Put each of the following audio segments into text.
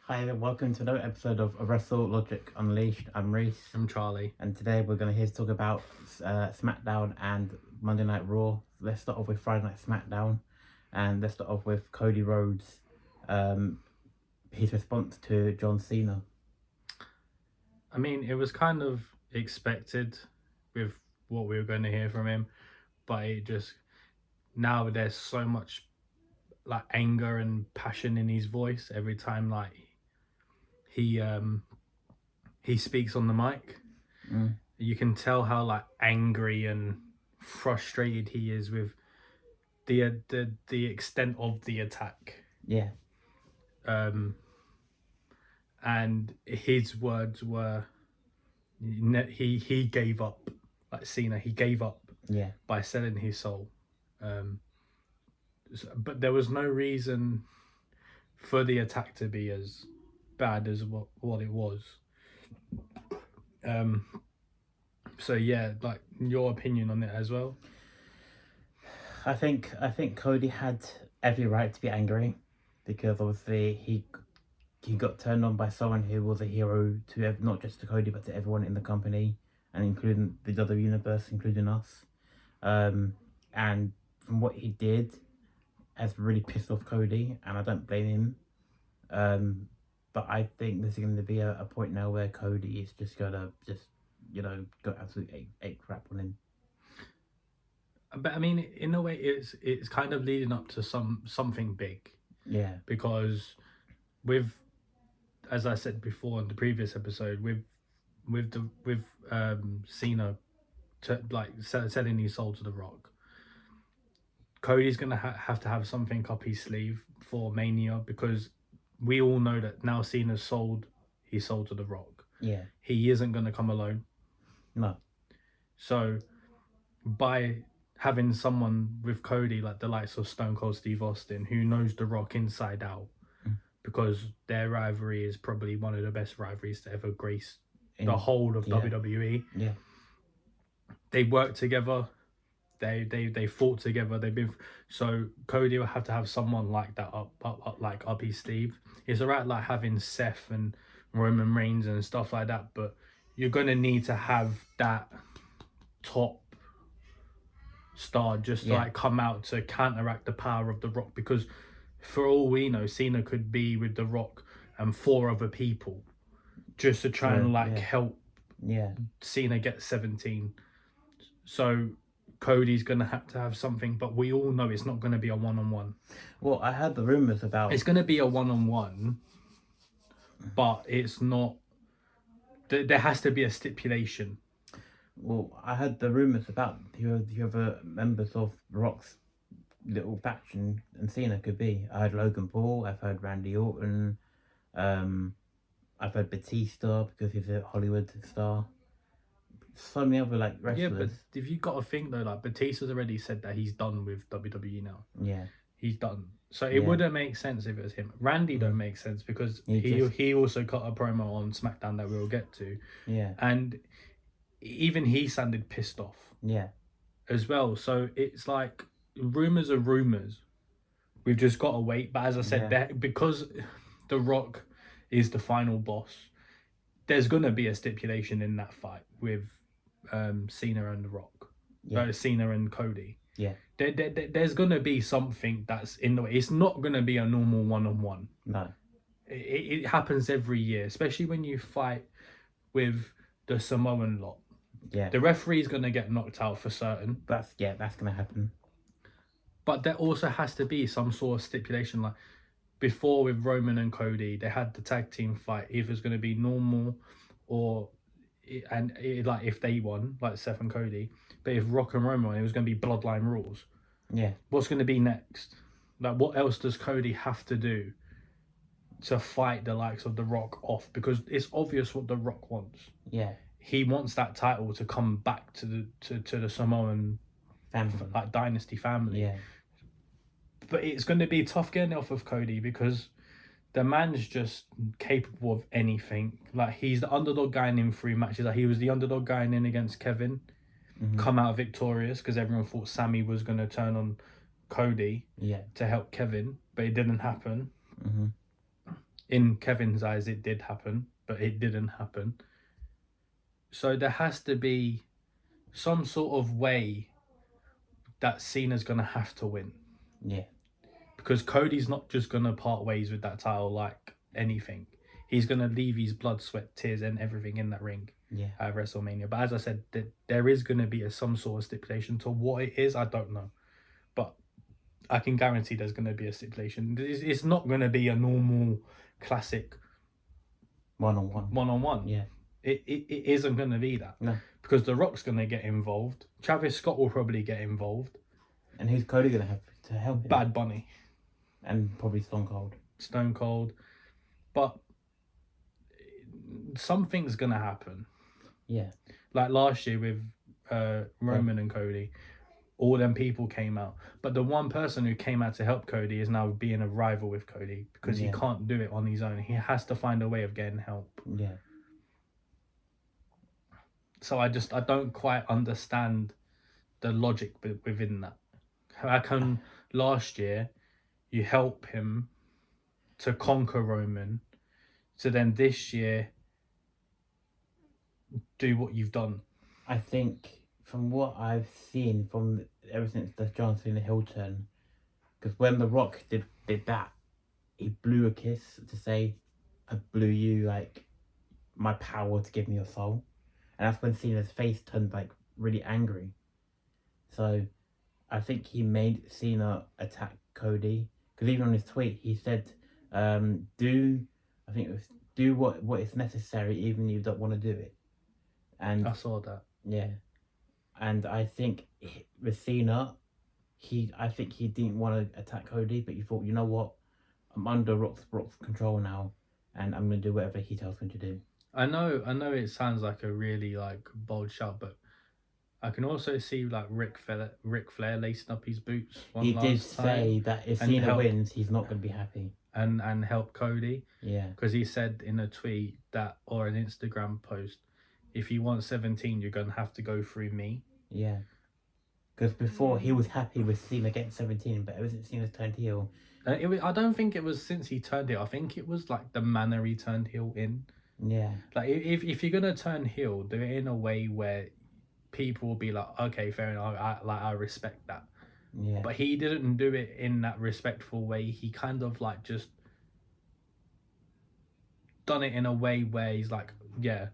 Hi and welcome to another episode of Wrestle Logic Unleashed. I'm Reese. I'm Charlie. And today we're going to here to talk about SmackDown and Monday Night Raw. Let's start off with Friday Night SmackDown. And let's start off with Cody Rhodes, his response to John Cena. I mean, it was kind of expected with what we were going to hear from him, but it just, now there's so much like anger and passion in his voice every time like he speaks on the mic. You can tell how like angry and frustrated he is with the extent of the attack. Yeah. And his words were he gave up, like Cena, he gave up by selling his soul. But there was no reason for the attack to be as bad as what it was. So yeah, like your opinion on it as well. I think Cody had every right to be angry because obviously he got turned on by someone who was a hero to not just to Cody but to everyone in the company and including the other universe, including us. And from what he did, has really pissed off Cody, and I don't blame him. But I think there's going to be a point now where Cody is just gonna go absolutely eight crap on him. But I mean, in a way, it's kind of leading up to something big. Yeah. Because with, as I said before in the previous episode, with Cena, selling his soul to The Rock, Cody's gonna have to have something up his sleeve for Mania, because we all know that now Cena's sold his soul to The Rock. Yeah. He isn't gonna come alone. No. So by having someone with Cody, like the likes of Stone Cold Steve Austin, who knows The Rock inside out, because their rivalry is probably one of the best rivalries to ever grace the whole of WWE. Yeah. They work together. They fought together. So Cody will have to have someone like that up his sleeve. It's alright like having Seth and Roman Reigns and stuff like that, but you're gonna need to have that top star just to like come out to counteract the power of The Rock, because for all we know, Cena could be with The Rock and 4 other people just to try and help Cena get 17. So Cody's gonna have to have something, but we all know it's not gonna be a one-on-one. Well, I heard the rumors about it's gonna be a one-on-one, but it's not. There has to be a stipulation. Well, I heard the rumors about the other members of Rock's little faction and Cena could be. I heard Logan Paul. I've heard Randy Orton. I've heard Batista because he's a Hollywood star. So many other like wrestlers. Yeah, but if you got to think though, like Batista's already said that he's done with WWE now. Yeah, he's done. So it wouldn't make sense if it was him. Randy don't make sense because he also cut a promo on SmackDown that we'll get to. Yeah, and even he sounded pissed off. Yeah, as well. So it's like rumors are rumors. We've just got to wait. But as I said, because The Rock is the final boss, there's gonna be a stipulation in that fight with Cena and The Rock. Cena and Cody. Yeah. There's gonna be something that's in the way. It's not gonna be a normal one-on-one. No. It happens every year, especially when you fight with the Samoan lot. Yeah. The referee's gonna get knocked out for certain. That's gonna happen. But there also has to be some sort of stipulation, like before with Roman and Cody, they had the tag team fight. Either it's gonna be normal, or like if they won, like Seth and Cody. But if Rock and Roman won, it was gonna be bloodline rules. Yeah. What's gonna be next? Like, what else does Cody have to do to fight the likes of The Rock off? Because it's obvious what The Rock wants. Yeah. He wants that title to come back to the Samoan family, like dynasty family. Yeah. But it's going to be tough getting it off of Cody because the man's just capable of anything. Like, he's the underdog guy in 3 matches. Like, he was the underdog guy in against Kevin, come out victorious because everyone thought Sammy was going to turn on Cody to help Kevin, but it didn't happen. In Kevin's eyes, it did happen, but it didn't happen. So there has to be some sort of way that Cena's gonna have to win, Yeah. because Cody's not just gonna part ways with that title like anything. He's gonna leave his blood, sweat, tears, and everything in that ring Yeah. at WrestleMania. But as I said, there is gonna be some sort of stipulation. To what it is, I don't know, but I can guarantee there's gonna be a stipulation. It's not gonna be a normal classic 1-on-1. one-on-one. Yeah. It isn't gonna be that. No. Because The Rock's gonna get involved. Travis Scott will probably get involved. And who's Cody gonna have to help him? Bad Bunny. And probably Stone Cold. Stone Cold. But something's gonna happen. Yeah. Like last year with Roman and Cody, all them people came out. But the one person who came out to help Cody is now being a rival with Cody because he can't do it on his own. He has to find a way of getting help. Yeah. So I don't quite understand the logic within that. How come last year you help him to conquer Roman, so then this year do what you've done? I think from what I've seen from ever since the John Cena heel turn, because when The Rock did that, he blew a kiss to say, "I blew you like my power to give me your soul," and that's when Cena's face turned like really angry. So I think he made Cena attack Cody, because even on his tweet he said, do what is necessary even if you don't want to do it." And I saw that. yeah, and I think with Cena, I think he didn't want to attack Cody, but he thought, you know what, I'm under Rock's control now, and I'm gonna do whatever he tells me to do. I know it sounds like a really like bold shot, but I can also see like Ric Flair lacing up his boots. He did say that if Cena wins, he's not going to be happy. And help Cody. Yeah. Because he said in a tweet that, or an Instagram post, if you want 17, you're going to have to go through me. Yeah. Because before he was happy with Cena getting 17, but ever since Cena's turned heel. I don't think it was since he turned heel. I think it was like the manner he turned heel in. Yeah. Like if you're going to turn heel, do it in a way where people will be like, okay, fair enough, I respect that. Yeah. But he didn't do it in that respectful way. He kind of like just done it in a way where he's like, yeah,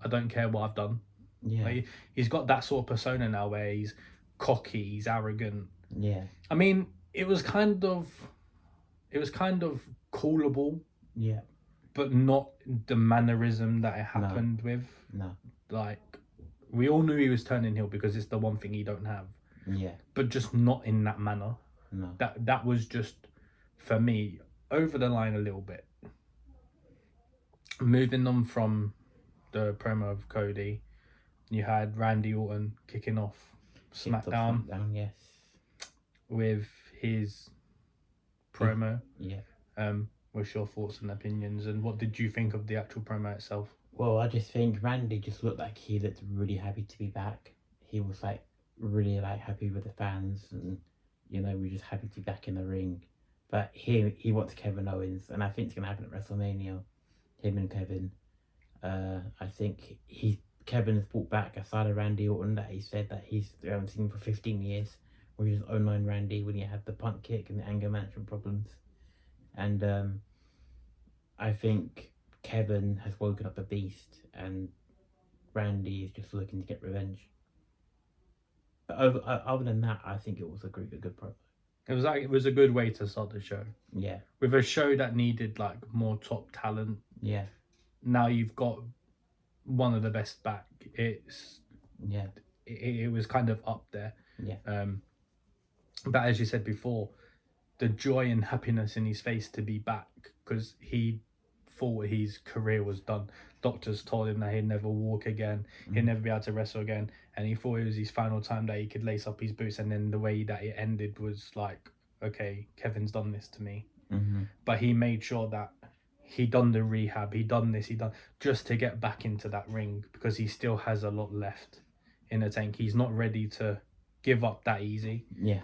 I don't care what I've done. Yeah. Like, he's got that sort of persona now where he's cocky, he's arrogant. Yeah. I mean, it was kind of callable. Yeah. But not the mannerism that it happened with. No. Like, we all knew he was turning heel because it's the one thing he don't have. Yeah. But just not in that manner. No. That was just, for me, over the line a little bit. Moving on from the promo of Cody, you had Randy Orton kicking off SmackDown. Yes. With his promo. Yeah. What's your thoughts and opinions, and what did you think of the actual promo itself? Well, I just think Randy just looked like he looked really happy to be back. He was like really like happy with the fans, and you know, we're just happy to be back in the ring. But he wants Kevin Owens, and I think it's gonna happen at WrestleMania. Him and Kevin. I think Kevin has brought back a side of Randy Orton that he said that he's haven't seen for 15 years, where he was 09 Randy when he had the punt kick and the anger management problems. And I think Kevin has woken up the beast, and Randy is just looking to get revenge. But other than that, I think it was a good promo. It was a good way to start the show. Yeah. With a show that needed like more top talent. Yeah. Now you've got one of the best back. It was kind of up there. Yeah. But as you said before, the joy and happiness in his face to be back, because he thought his career was done. Doctors told him that he'd never walk again, he'd never be able to wrestle again, and he thought it was his final time that he could lace up his boots. And then the way that it ended was like, okay, Kevin's done this to me. But he made sure that he done the rehab, he done just to get back into that ring, because he still has a lot left in the tank. He's not ready to give up that easy. Yeah.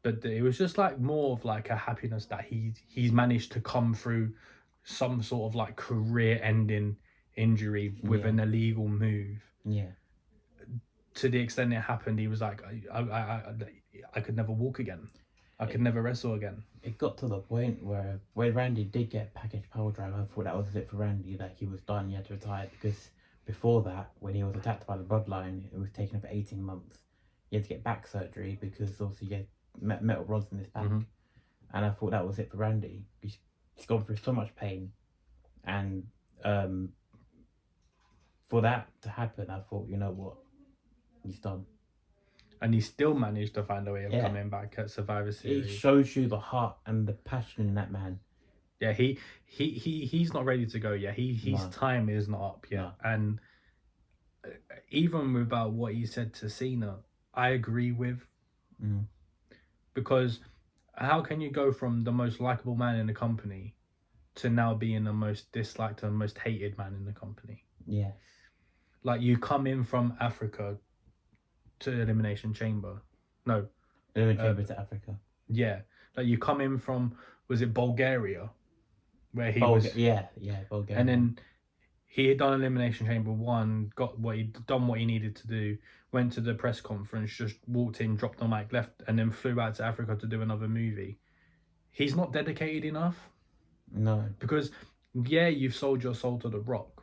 But it was just like more of like a happiness that he's managed to come through some sort of like career ending injury with an illegal move. Yeah. To the extent it happened, he was like, I could never walk again. I could never wrestle again. It got to the point where when Randy did get package power drive, I thought that was it for Randy, that he was done, he had to retire, because before that, when he was attacked by the bloodline, it was taken for 18 months. He had to get back surgery because obviously he had metal rods in his back. Mm-hmm. And I thought that was it for Randy. He's gone through so much pain. And for that to happen, I thought, you know what? He's done. And he still managed to find a way of coming back at Survivor Series. It shows you the heart and the passion in that man. Yeah, he's not ready to go yet. His time is not up yet. No. And even without what he said to Cena, I agree with. Because how can you go from the most likable man in the company to now being the most disliked and most hated man in the company? Yes. Like, you come in from Africa to Elimination Chamber. No. Elimination Chamber to Africa. Yeah. Like, you come in from, was it Bulgaria? Where he was... Yeah, Bulgaria. And then he had done Elimination Chamber 1, got what he'd done what he needed to do, went to the press conference, just walked in, dropped the mic, left, and then flew out to Africa to do another movie. He's not dedicated enough. No. Because, yeah, you've sold your soul to The Rock,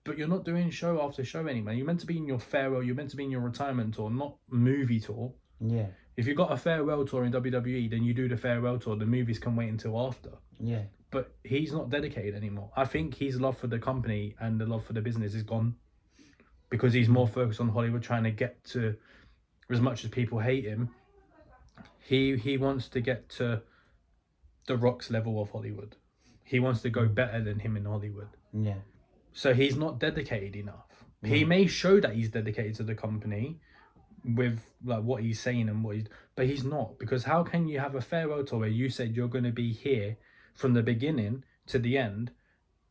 but you're not doing show after show anymore. You're meant to be in your farewell, you're meant to be in your retirement tour, not movie tour. Yeah. If you've got a farewell tour in WWE, then you do the farewell tour. The movies can wait until after. Yeah. But he's not dedicated anymore. I think his love for the company and the love for the business is gone. Because he's more focused on Hollywood, trying to get to, as much as people hate him, he wants to get to The Rock's level of Hollywood. He wants to go better than him in Hollywood. Yeah. So he's not dedicated enough. He may show that he's dedicated to the company with like what he's saying and what he's, but he's not. Because how can you have a farewell tour where you said you're going to be here from the beginning to the end,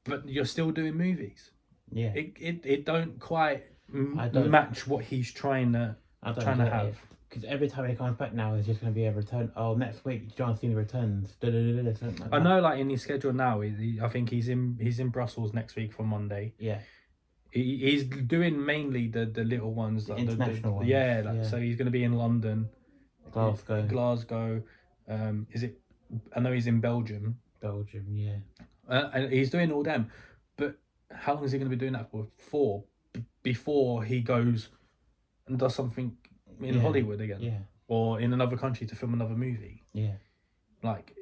but you're still doing movies? Yeah. It don't quite match what he's trying to have. Because every time he comes back now, it's just going to be a return. Oh, next week John Cena returns. I know, like in his schedule now, I think he's in Brussels next week for Monday. Yeah. He's doing mainly the little ones, the international ones. Yeah, so he's going to be in London, Glasgow. Is it? I know he's in Belgium. Yeah. And he's doing all them, but how long is he going to be doing that for? Before he goes and does something in Hollywood again, or in another country to film another movie. Yeah. Like,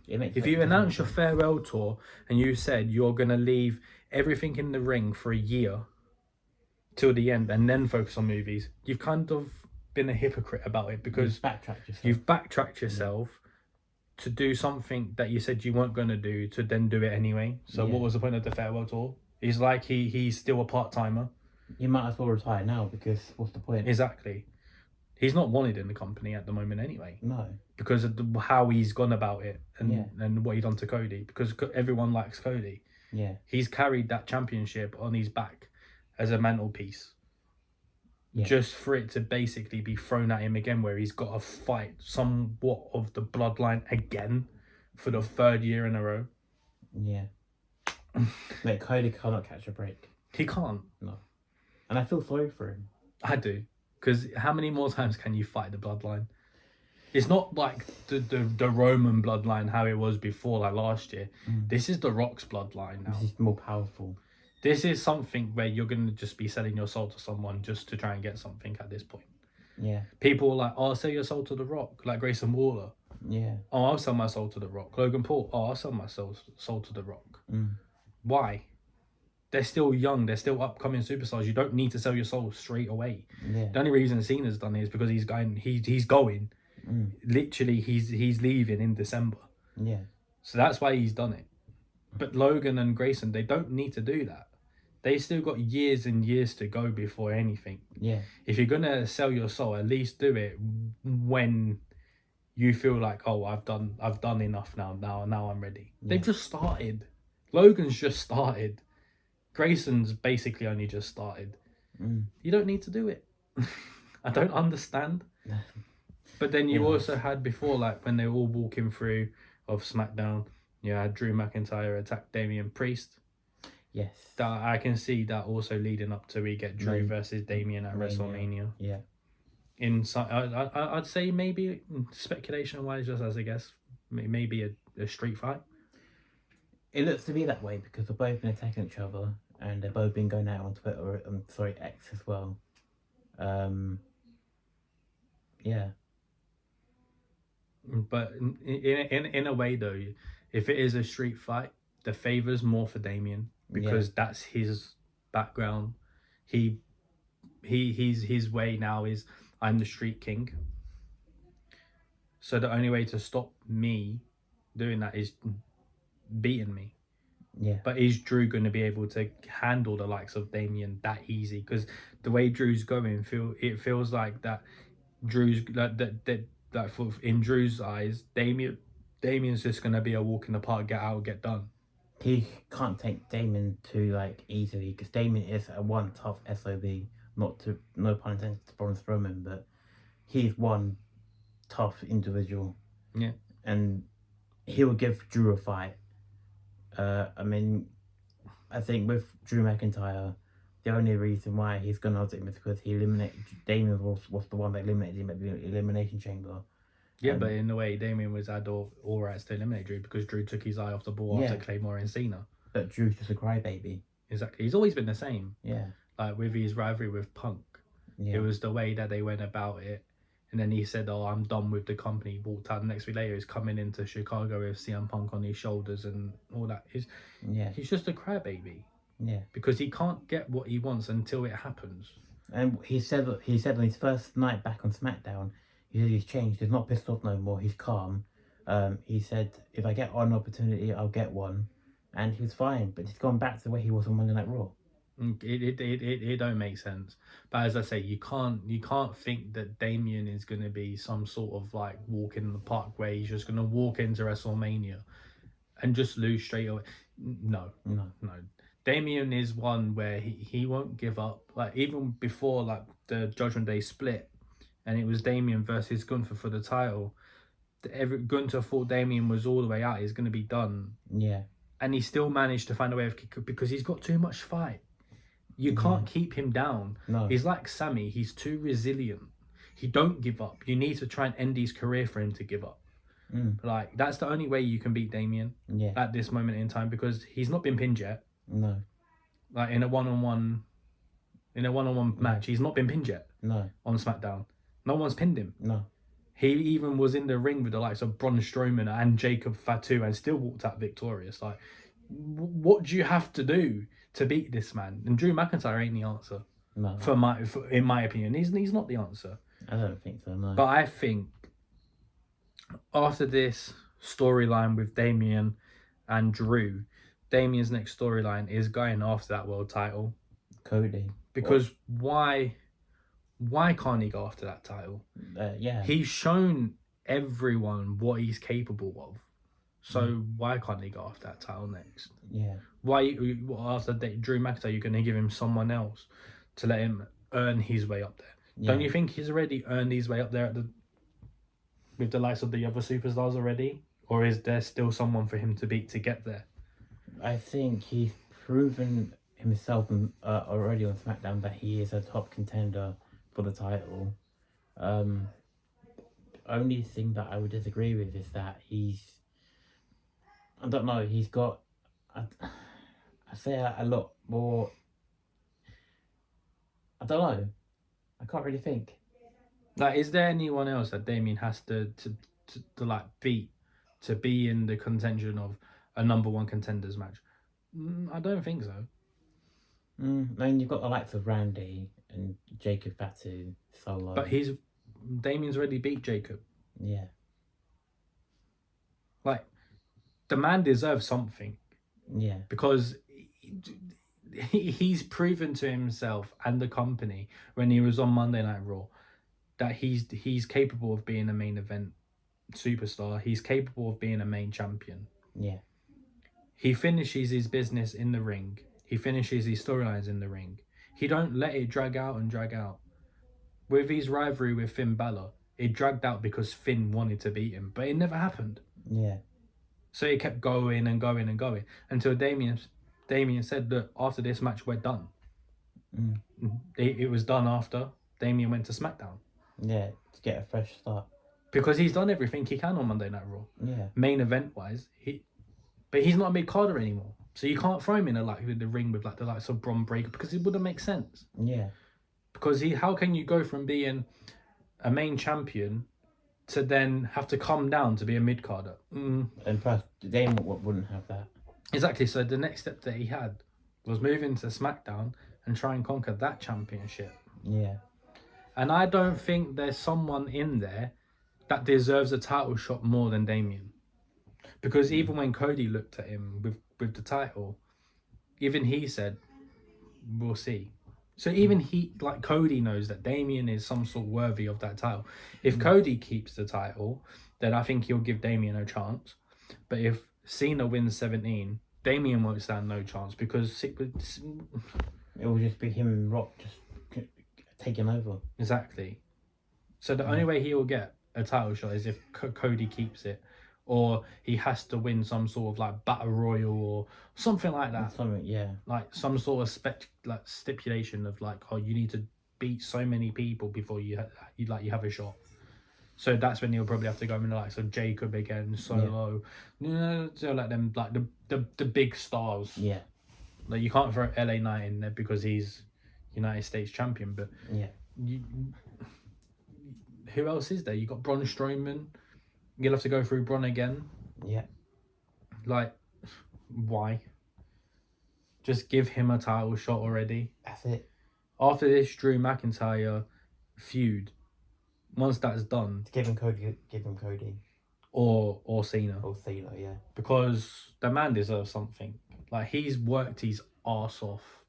if you announce your farewell tour and you said you're going to leave everything in the ring for a year till the end and then focus on movies, you've kind of been a hypocrite about it, because you've backtracked yourself to do something that you said you weren't going to do, to then do it anyway. So what was the point of the farewell tour? He's like, he's still a part-timer. You might as well retire now, because what's the point? Exactly. He's not wanted in the company at the moment anyway. No. Because of how he's gone about it and what he done to Cody. Because everyone likes Cody. Yeah. He's carried that championship on his back as a mantelpiece. Yeah. Just for it to basically be thrown at him again, where he's got to fight somewhat of the bloodline again for the third year in a row. Yeah. Mate, Cody cannot catch a break. He can't. No. And I feel sorry for him. I do. Because how many more times can you fight the bloodline? It's not like the Roman bloodline, how it was before, like last year. This is the Rock's bloodline now. This is more powerful. This is something where you're going to just be selling your soul to someone just to try and get something at this point. Yeah. People are like, oh, sell your soul to The Rock, like Grayson Waller. Yeah. Oh, I'll sell my soul to The Rock. Logan Paul, oh, I'll sell my soul to The Rock. Why? They're still young. They're still upcoming superstars. You don't need to sell your soul straight away. Yeah. The only reason Cena's done it is because he's going. He's going. Literally, he's leaving in December. Yeah. So that's why he's done it. But Logan and Grayson, they don't need to do that. They still got years and years to go before anything. Yeah. If you're gonna sell your soul, at least do it when you feel like, oh, I've done enough now. Now I'm ready. Yeah. They've just started. Logan's just started. Grayson's basically only just started. You don't need to do it. I don't understand. But then you Yes. also had before, like when they were all walking through of SmackDown, you had Drew McIntyre attack Damian Priest. Yes. That I can see that also leading up to we get Drew Main versus Damian at Mania. WrestleMania. Yeah. In some, I'd say maybe speculation wise, just as a guess, maybe a street fight. It looks to be that way because they've both been attacking each other and they've both been going out on Twitter. Sorry, X as well. Yeah. But in a way though, if it is a street fight, the favors more for Damien because that's his background. His way now is I'm the street king. So the only way to stop me doing that is beating me. Yeah. But is Drew going to be able to handle the likes of Damien that easy? Because the way Drew's going, it feels like that Drew's that in Drew's eyes, Damien's just going to be a walk in the park, get out, get done. He can't take Damien too easily because Damien is a one tough SOB. No pun intended to Braun Strowman, but he's one tough individual. Yeah. And he will give Drew a fight. I mean, I think with Drew McIntyre, the only reason why he's gonna out him is because Damien was the one that eliminated him at the Elimination Chamber. Yeah, but in a way, Damien was had all rights to eliminate Drew because Drew took his eye off the ball after Claymore and Cena. But Drew's just a crybaby. Exactly. He's always been the same. Yeah. Like with his rivalry with Punk. Yeah. It was the way that they went about it. And then he said, "Oh, I'm done with the company." He walked out. The next week later, he's coming into Chicago with CM Punk on his shoulders and all that. He's just a crybaby. Yeah. Because he can't get what he wants until it happens. And he said on his first night back on SmackDown, he said he's changed. He's not pissed off no more. He's calm. He said, if I get one opportunity, I'll get one. And he was fine. But he's gone back to the way he was on Monday Night Raw. It don't make sense. But as I say, you can't think that Damien is going to be some sort of like walk in the park where he's just going to walk into WrestleMania and just lose straight away. No. Damien is one where he won't give up. Like even before like the Judgment Day split, and it was Damien versus Gunther for the title. Gunther thought Damien was all the way out. He's going to be done. Yeah. And he still managed to find a way of because he's got too much fight. You can't keep him down. No. He's like Sammy. He's too resilient. He don't give up. You need to try and end his career for him to give up. Like that's the only way you can beat Damien at this moment in time because he's not been pinned yet. No. Like in a one-on-one match, he's not been pinned yet. No. On SmackDown, no one's pinned him. No. He even was in the ring with the likes of Braun Strowman and Jacob Fatu and still walked out victorious. Like, what do you have to do to beat this man? And Drew McIntyre ain't the answer. No. In my opinion, he's not the answer. I don't think so, no. But I think after this storyline with Damien and Drew, Damien's next storyline is going after that world title. Cody. Because why can't he go after that title? Yeah. He's shown everyone what he's capable of. So why can't he go after that title next? Yeah. Why after Drew McIntyre you're going to give him someone else to let him earn his way up there? Yeah. Don't you think he's already earned his way up there with the likes of the other superstars already? Or is there still someone for him to beat to get there? I think he's proven himself already on SmackDown that he is a top contender for the title. Only thing that I would disagree with is that I don't know, he's got I say a lot more. I don't know. I can't really think. Like, is there anyone else that Damien has to like beat to be in the contention of a number one contenders match? I don't think so. I mean, you've got the likes of Randy and Jacob Fatu, Solo. But Damien's already beat Jacob. Yeah. Like, the man deserves something. Yeah. Because he's proven to himself and the company when he was on Monday Night Raw that he's capable of being a main event superstar. He's capable of being a main champion. Yeah. He finishes his business in the ring. He finishes his storylines in the ring. He don't let it drag out. With his rivalry with Finn Balor, it dragged out because Finn wanted to beat him, but it never happened. Yeah. So it kept going and going and going until Damien said, "Look, after this match, we're done." Mm. It was done after Damien went to SmackDown. Yeah, to get a fresh start. Because he's done everything he can on Monday Night Raw. Yeah. Main event wise, but he's not a mid-carder anymore. So you can't throw him in the ring with like the likes of Bron Breakker because it wouldn't make sense. Yeah. Because how can you go from being a main champion to then have to come down to be a mid-carder? And plus, Damon wouldn't have that. Exactly. So the next step that he had was move into SmackDown and try and conquer that championship. Yeah. And I don't think there's someone in there that deserves a title shot more than Damien. Because even when Cody looked at him with the title, even he said, "We'll see." So even Cody knows that Damien is some sort worthy of that title. If Cody keeps the title, then I think he'll give Damien a chance. But if Cena wins 17, Damien won't stand no chance because it will just be him and Rock just taking over. Exactly. So the only way he will get a title shot is if Cody keeps it, or he has to win some sort of like battle royal or something like that. Something, yeah. Like some sort of stipulation of like, oh, you need to beat so many people before you have a shot. So that's when he'll probably have to go in like some Jacob again, Solo, so like them like the big stars. Yeah. Like you can't throw LA Knight in there because he's United States champion, but yeah. Who else is there? You got Braun Strowman. You'll have to go through Braun again. Yeah. Like, why? Just give him a title shot already. That's it. After this Drew McIntyre feud, once that's done, give him Cody. Or Cena. Or Cena, yeah. Because the man deserves something. Like, he's worked his arse off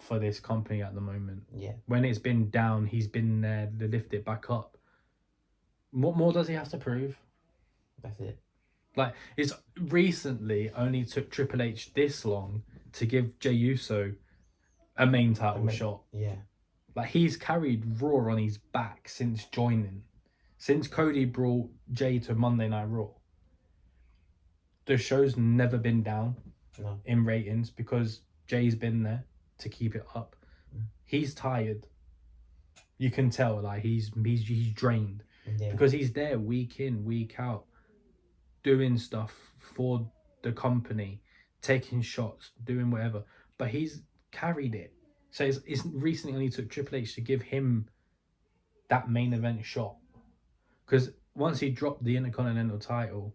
for this company at the moment. Yeah. When it's been down, he's been there to lift it back up. What more does he have to prove? That's it. Like, it's recently only took Triple H this long to give Jey Uso a main title shot. Yeah. Like, he's carried Raw on his back since joining. Since Cody brought Jey to Monday Night Raw. The show's never been down in ratings because Jay's been there to keep it up. He's tired. You can tell, like, he's drained. Yeah. Because he's there week in, week out, doing stuff for the company, taking shots, doing whatever. But he's carried it. So it's recently only took Triple H to give him that main event shot. Because once he dropped the Intercontinental title,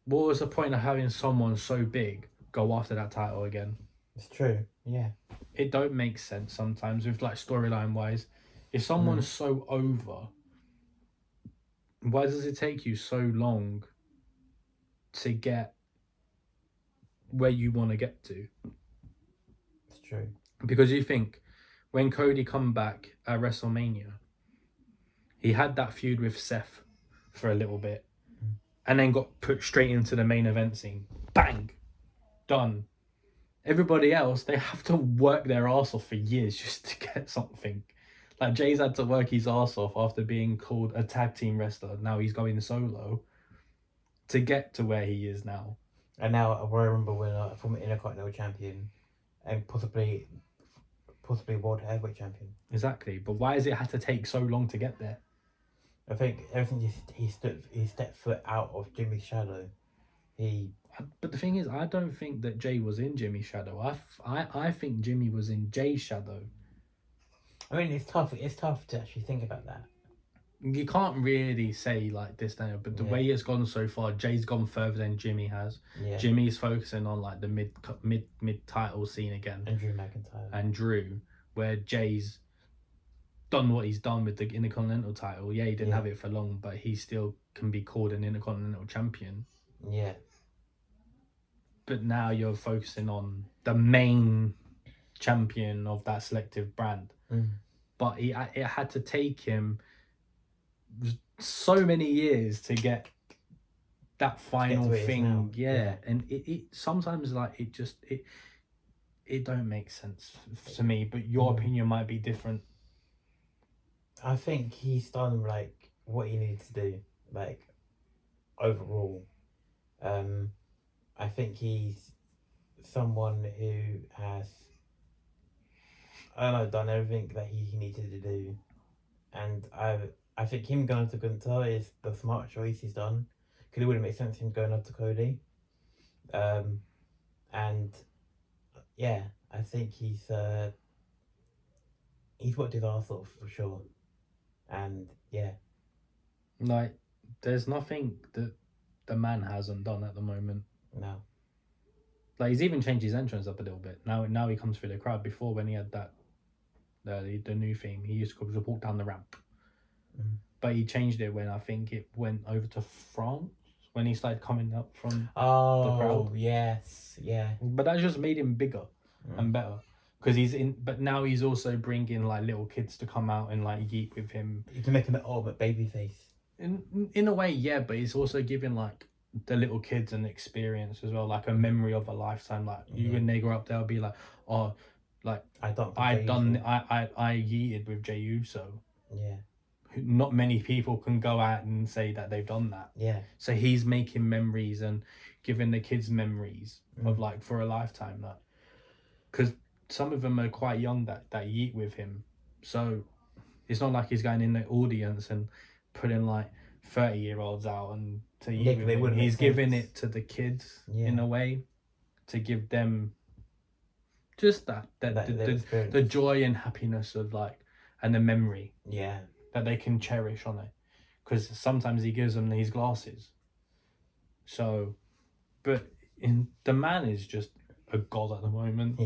what was the point of having someone so big go after that title again? It's true, yeah. It don't make sense sometimes with like storyline wise. If someone's so over, why does it take you so long to get where you want to get to? It's true. Because you think when Cody come back at WrestleMania, he had that feud with Seth for a little bit and then got put straight into the main event scene. Bang! Done. Everybody else, they have to work their arse off for years just to get something. Like, Jay's had to work his arse off after being called a tag team wrestler. Now he's going solo to get to where he is now. And now a Royal Rumble winner, former Intercontinental champion, and possibly World Heavyweight champion. Exactly. But why has it had to take so long to get there? I think everything he stepped foot out of Jimmy's shadow. But the thing is, I don't think that Jay was in Jimmy's shadow. I think Jimmy was in Jay's shadow. I mean, it's tough. It's tough to actually think about that. You can't really say like this now, but the way it's gone so far, Jay's gone further than Jimmy has. Yeah. Jimmy's focusing on like the mid title scene again. And Drew McIntyre. And Drew, where Jay's done what he's done with the Intercontinental title. Yeah, he didn't have it for long, but he still can be called an Intercontinental champion. Yeah. But now you're focusing on the main champion of that selective brand. But it had to take him so many years to get that final thing. Yeah. And it sometimes like it don't make sense to me, but your opinion might be different. I think he's done like what he needed to do, like overall. Um, I think he's someone who has, I don't know, done everything that he needed to do, and I think him going to Gunter is the smart choice he's done, because it wouldn't make sense him going up to Cody. Um, and yeah, I think he's worked his arse off for sure, and yeah, Like, there's nothing that the man hasn't done at the moment. no, Like, he's even changed his entrance up a little bit. Now he comes through the crowd. Before, when he had that the new theme, he used to just walk down the ramp. Mm. But he changed it when I think it went over to France, when he started coming up from the crowd. Oh yes, yeah. But that just made him bigger and better. Because he's in, but now he's also bringing like little kids to come out and like yeet with him. You can make him the ultimate baby face. In a way, yeah, but he's also giving like the little kids an experience as well, like a memory of a lifetime. Like you and they grow up, they'll be like, oh, like I yeeted with Jey Uso. Yeah. Not many people can go out and say that they've done that. Yeah. So he's making memories and giving the kids memories of like for a lifetime. That because some of them are quite young that yeet with him, so it's not like he's going in the audience and putting like 30-year-olds out and to yeet with him. He's giving it to the kids in a way to give them just the joy and happiness of like and the memory that they can cherish on it, because sometimes he gives them these glasses. So but the man is just a god at the moment.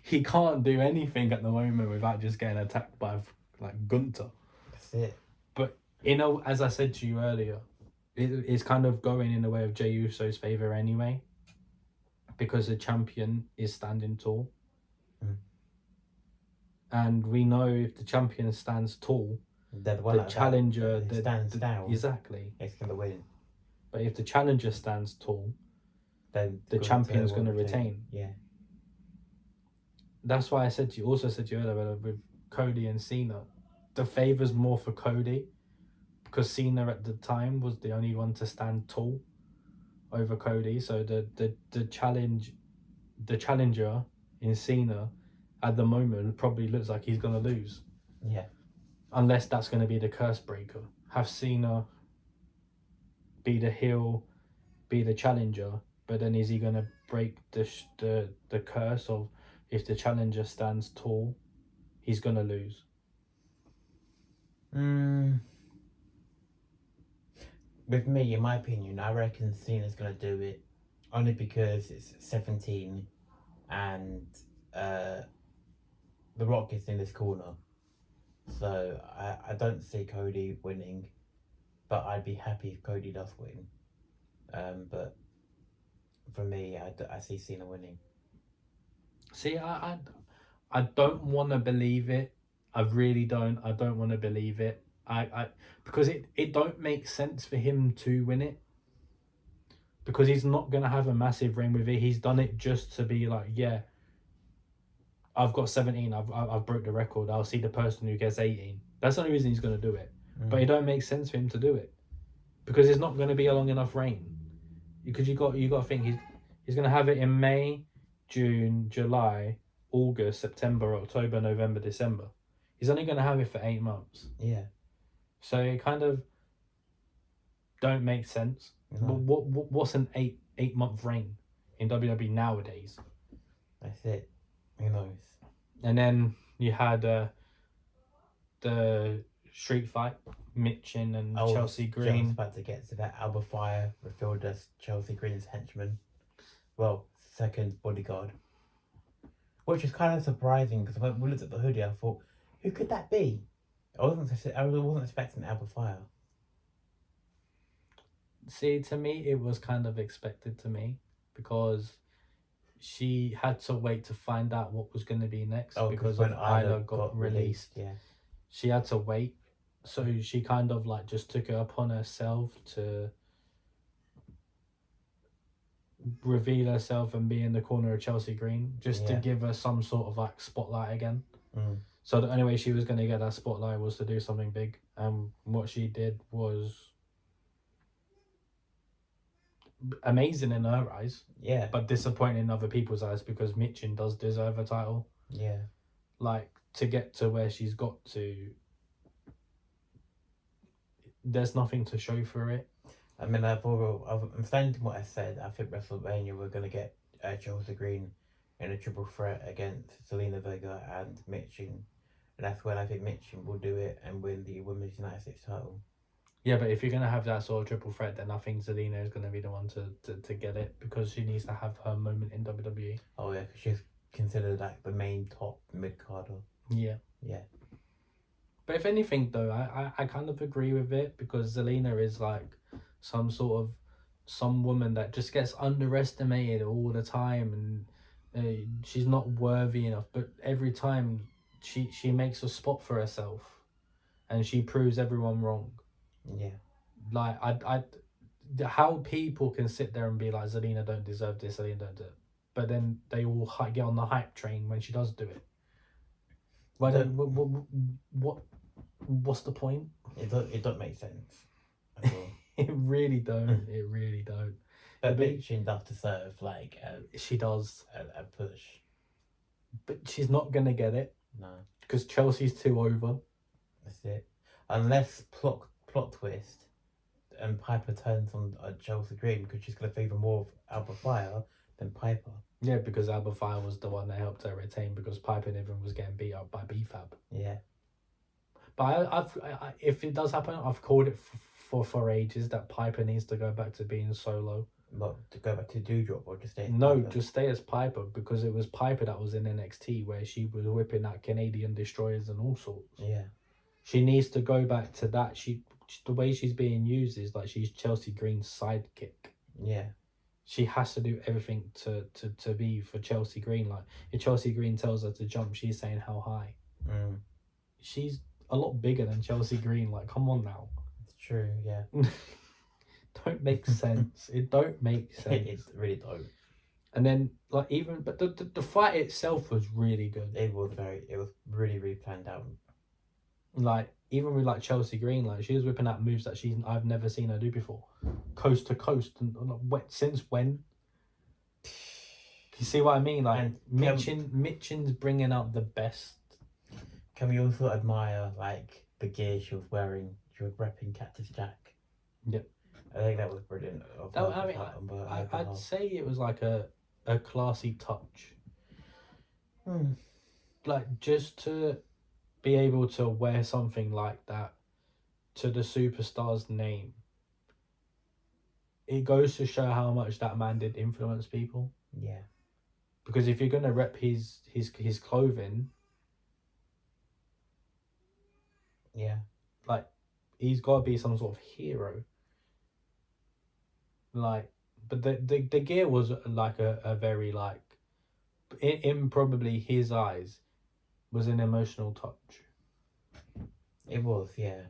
He can't do anything at the moment without just getting attacked by like Gunter. That's it. But as I said to you earlier, it's kind of going in the way of Jey Uso's favour anyway, because the champion is standing tall. And we know if the champion stands tall, the challenger stands down. Exactly. It's going to win. But if the challenger stands tall, then the champion's going to retain. Yeah. That's why I said to you earlier with Cody and Cena, the favour's more for Cody, because Cena at the time was the only one to stand tall over Cody. So the challenger in Cena at the moment probably looks like he's going to lose. Yeah. Unless that's going to be the curse breaker. Have Cena be the heel, be the challenger, but then is he going to break the curse of if the challenger stands tall, he's going to lose? With me, in my opinion, I reckon Cena's going to do it, only because it's 17 and The Rock is in this corner. So I don't see Cody winning, but I'd be happy if Cody does win. But for me, I see Cena winning. See, I don't want to believe it. I really don't. I don't want to believe it. Because it don't make sense for him to win it. Because he's not going to have a massive reign with it. He's done it just to be like, yeah, I've got 17. I've broke the record. I'll see the person who gets 18. That's the only reason he's going to do it. But it don't make sense for him to do it, because it's not going to be a long enough reign. Because you got to think he's going to have it in May, June, July, August, September, October, November, December. He's only going to have it for 8 months. Yeah. So it kind of don't make sense. No. What's an 8 month reign in WWE nowadays? That's it. Who knows? And then you had the street fight, Mitchin and Chelsea Green. I was about to get to that. Alba Fire revealed as Chelsea Green's henchman. Well, second bodyguard. Which was kind of surprising, because when we looked at the hoodie, I thought, who could that be? I wasn't expecting Alba Fire. See, to me, it was kind of expected to me, because she had to wait to find out what was going to be next, because when Isla got released. Yeah. She had to wait. So she kind of like just took it upon herself to reveal herself and be in the corner of Chelsea Green, just to give her some sort of like spotlight again. So the only way she was going to get that spotlight was to do something big. And what she did was amazing in her eyes, Yeah. but disappointing in other people's eyes because Michin does deserve a title. Yeah. Like, to get to where she's got to, there's nothing to show for it. I mean, I'm standing to what I said. I think WrestleMania we're gonna get Chelsea Green in a triple threat against Zelina Vega and Michin, and that's when I think Michin will do it and win the Women's United States title. Yeah, but if you're going to have that sort of triple threat, then I think Zelina is going to be the one to get it because she needs to have her moment in WWE. Oh yeah, 'cause she's considered like the main top mid carder. Yeah. Yeah. But if anything, though, I kind of agree with it because Zelina is like some woman that just gets underestimated all the time and she's not worthy enough. But every time she makes a spot for herself and she proves everyone wrong. Yeah. Like, how people can sit there and be like, Zelina don't deserve this, Zelina don't do it. But then they all get on the hype train when she does do it. Why what's the point? It don't make sense at all. It really don't. It really don't. But Michin does deserve like she does a push. But she's not gonna get it. No. Because Chelsea's too over. That's it. Unless plot twist and Piper turns on Chelsea Green because she's going to favour more of Alba Fire than Piper. Yeah, because Alba Fire was the one that helped her retain because Piper Niven was getting beat up by BFAB. Yeah. But I if it does happen, I've called it for ages that Piper needs to go back to being solo. But to go back to Doudrop or just stay? No, Piper? Just stay as Piper because it was Piper that was in NXT where she was whipping out Canadian destroyers and all sorts. Yeah. She needs to go back to that. The way she's being used is like she's Chelsea Green's sidekick. Yeah. She has to do everything to be for Chelsea Green. Like, if Chelsea Green tells her to jump, she's saying how high. She's a lot bigger than Chelsea Green. Like, come on now. It's true, yeah. Don't make sense. It don't make sense. It really don't. And then, like, but the fight itself was really good. It was really, really planned out. Like, even with like Chelsea Green, like she was whipping out moves that I've never seen her do before, coast to coast, and since when? You see what I mean? Like, Michin's bringing out the best. Can we also admire like the gear she was wearing? She was repping Cactus Jack. Yep. I think that was brilliant. I'd say it was like a classy touch. Like, just to be able to wear something like that to the superstar's name, it goes to show how much that man did influence people. Yeah. Because if you're gonna rep his clothing, yeah, like, he's got to be some sort of hero. Like, but the gear was like a very, like, in probably his eyes, was an emotional touch. It was, yeah.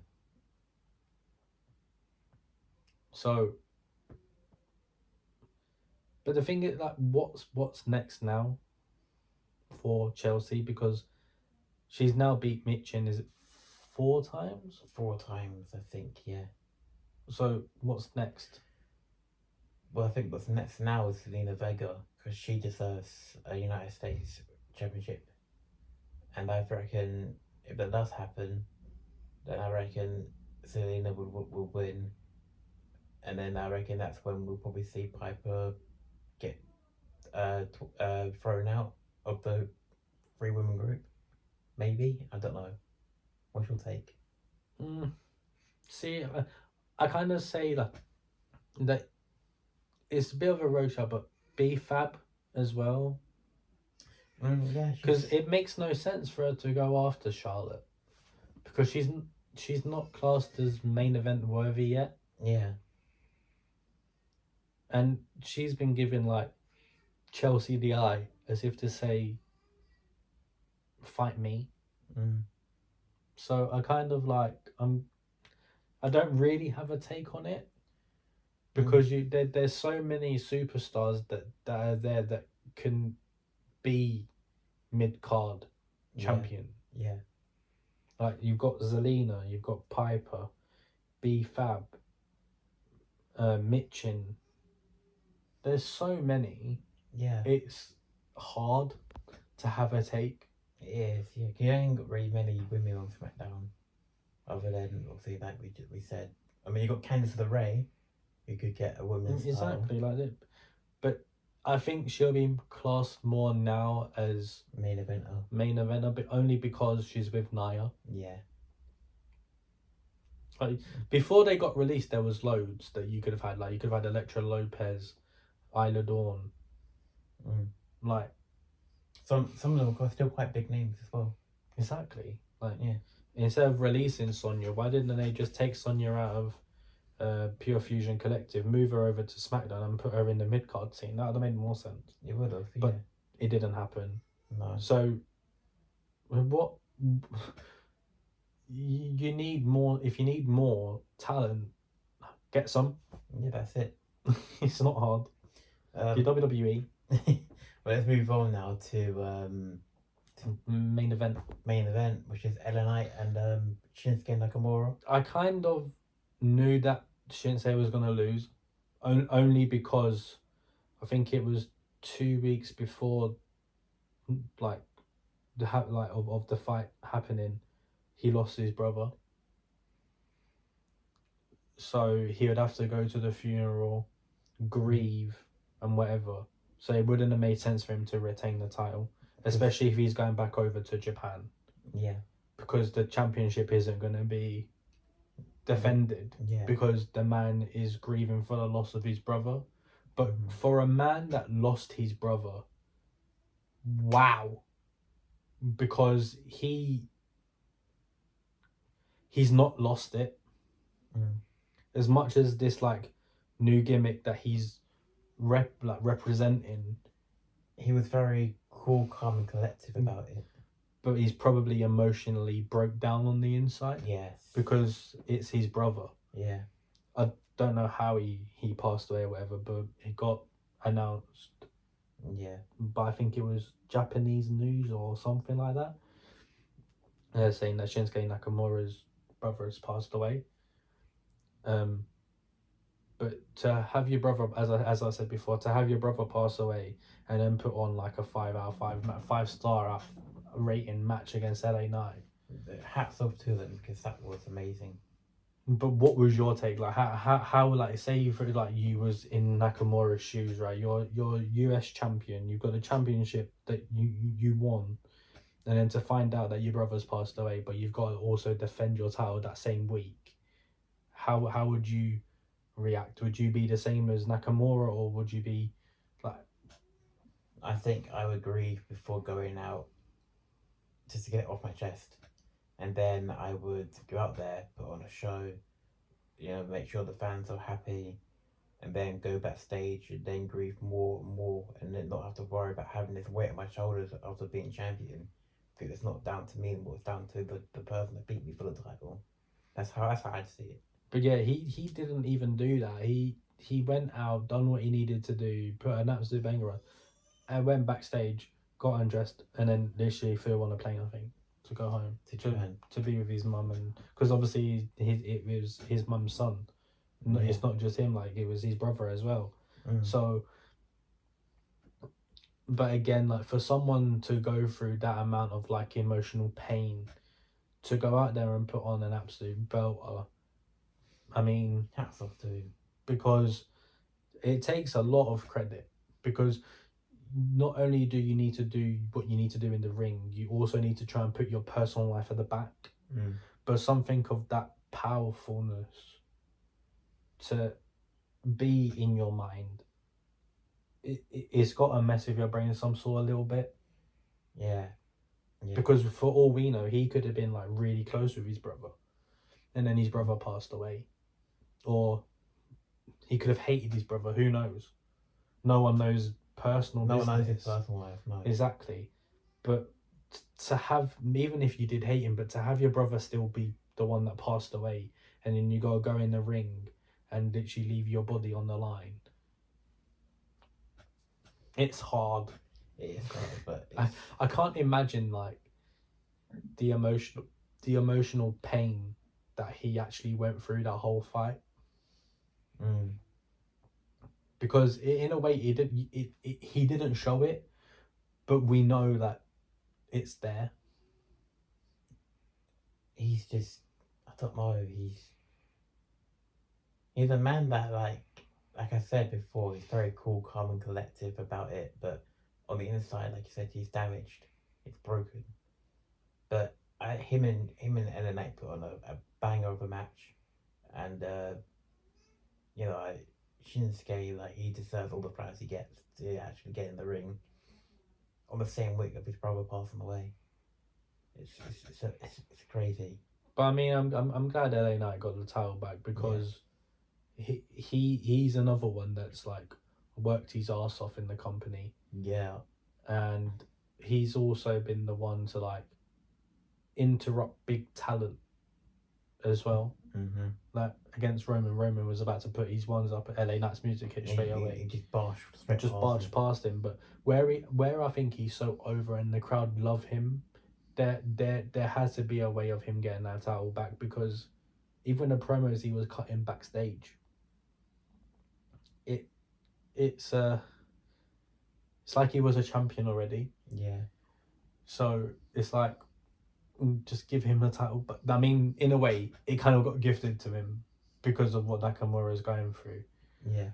So, but the thing is, like, what's next now for Chelsea? Because she's now beat Michin, is it 4 times? 4 times, I think, yeah. So, what's next? Well, I think what's next now is Zelina Vega, because she deserves a United States Championship. And I reckon if that does happen, then I reckon Zelina will win. And then I reckon that's when we'll probably see Piper get thrown out of the 3-woman group. Maybe? I don't know. What's your take? See, I kind of say that it's a bit of a roadshow, but BFAB as well. Yeah, because it makes no sense for her to go after Charlotte because she's not classed as main event worthy yet. Yeah, and she's been given like Chelsea the eye as if to say, fight me. So I kind of like I don't really have a take on it because there's so many superstars that are there that can be mid-card champion. Yeah. Like you've got Zelina, you've got Piper, B Fab, Mitchin. There's so many. Yeah, It's hard to have a take. it is. Yeah, you ain't got really many women on SmackDown, other than obviously like we said. I mean, you got Candice LeRae, who could get a women's title. Exactly like that. But I think she'll be classed more now as Main eventer. main eventer, but only because she's with Nia. Yeah. Like before they got released, there was loads that you could have had. Like you could have had Elektra Lopez, Isla Dawn. Mm. Like Some of them are still quite big names as well. exactly. Like Yeah. instead of releasing Sonya, why didn't they just take Sonya out of Pure Fusion Collective, move her over to SmackDown, and put her in the mid card scene? That would have made more sense. It would have. But Yeah. it didn't happen. No. So what? You need more. If you need more talent, get some. Yeah, that's it. It's not hard. Your WWE well, let's move on now to main event. main event, which is LA Knight and Shinsuke Nakamura. I kind of knew that Shinsuke was going to lose, only because I think it was 2 weeks before, like of the fight happening, he lost his brother. So he would have to go to the funeral, grieve, and whatever. So it wouldn't have made sense for him to retain the title, especially if he's going back over to Japan. Yeah. Because the championship isn't going to be defended. Yeah. Because the man is grieving for the loss of his brother. But for a man that lost his brother, wow. Because he's not lost it. Mm. As much as this like new gimmick that he's representing, he was very cool, calm, and collective about it. But he's probably emotionally broke down on the inside. Yes. Because it's his brother. Yeah. I don't know how he passed away or whatever, but it got announced. Yeah. But I think it was Japanese news or something like that. They're saying that Shinsuke Nakamura's brother has passed away. But to have your brother, as I said before, to have your brother pass away and then put on like a 5 out of 5 star rating match against LA Knight. Hats off to them because that was amazing. But what was your take? Like how like say for like you was in Nakamura's shoes, right? You're US champion. You've got a championship that you won, and then to find out that your brother's passed away, but you've got to also defend your title that same week. How would you react? Would you be the same as Nakamura, or would you be like? I think I would grieve before going out, just to get it off my chest, and then I would go out there, put on a show, make sure the fans are happy, and then go backstage and then grieve more and more, and then not have to worry about having this weight on my shoulders after being champion, because it's not down to me anymore. It's down to the person that beat me for the title. That's how I'd see it. But yeah, he didn't even do that. He went out, done what he needed to do, put an absolute banger on, and went backstage, got undressed, and then literally flew on a plane, I think, to go home to be with his mum, and because obviously it was his mum's son. Yeah. It's not just him; like it was his brother as well. Mm. So, but again, like for someone to go through that amount of like emotional pain, to go out there and put on an absolute belter. I mean, hats off to him, because it takes a lot of credit, because not only do you need to do what you need to do in the ring, you also need to try and put your personal life at the back. But something of that powerfulness to be in your mind, it's got to mess with your brain some sort a little bit. Yeah. Because for all we know, he could have been like really close with his brother, and then his brother passed away. Or he could have hated his brother. Who knows? No one knows personal business. No one knows his personal life. No. Exactly. But to have, even if you did hate him, but to have your brother still be the one that passed away, and then you got to go in the ring and literally leave your body on the line. It's hard. It is hard, but I can't imagine like the the emotional pain that he actually went through that whole fight. Because in a way, he didn't show it, but we know that it's there. He's just, I don't know, he's a man that, like I said before, he's very cool, calm and collective about it, but on the inside, like you said, he's damaged. It's broken. But him and LA Knight put on a banger of a match, and Shinsuke, like, he deserves all the flowers he gets to actually get in the ring on the same week of his brother passing away. It's crazy. But I mean, I'm glad LA Knight got the title back, because he's another one that's like worked his ass off in the company. Yeah. And he's also been the one to like interrupt big talent as well. Mm-hmm. Like against Roman. Roman was about to put his ones up, at LA Knight's music hit straight away. He just barged past him. But where I think he's so over and the crowd love him, there has to be a way of him getting that title back, because even the promos he was cutting backstage, it's like he was a champion already. Yeah. So it's like, just give him the title. But I mean, in a way, it kind of got gifted to him because of what Nakamura is going through. Yeah.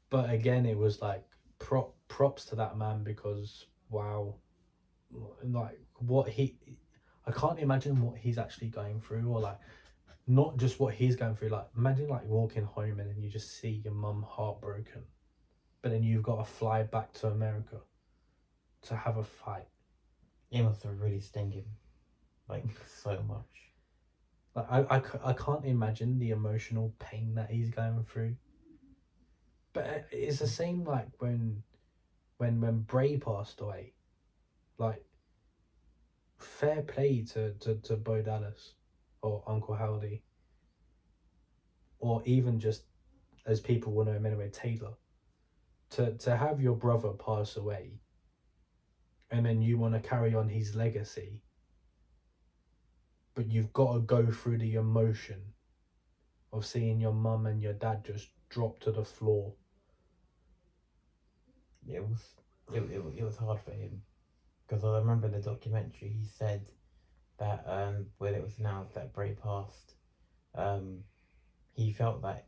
But again, it was like props to that man, because wow, like I can't imagine what he's actually going through, or like not just what he's going through. Like imagine like walking home and then you just see your mum heartbroken, but then you've got to fly back to America to have a fight. It must have really stung him, like, so much. Like I can't imagine the emotional pain that he's going through. But it's the same like when Bray passed away. Like, fair play to Bo Dallas or Uncle Howdy, or even just, as people will know him anyway, Taylor. To have your brother pass away, and then you want to carry on his legacy, but you've got to go through the emotion of seeing your mum and your dad just drop to the floor. It was hard for him, because I remember in the documentary he said that when it was announced that Bray passed, he felt that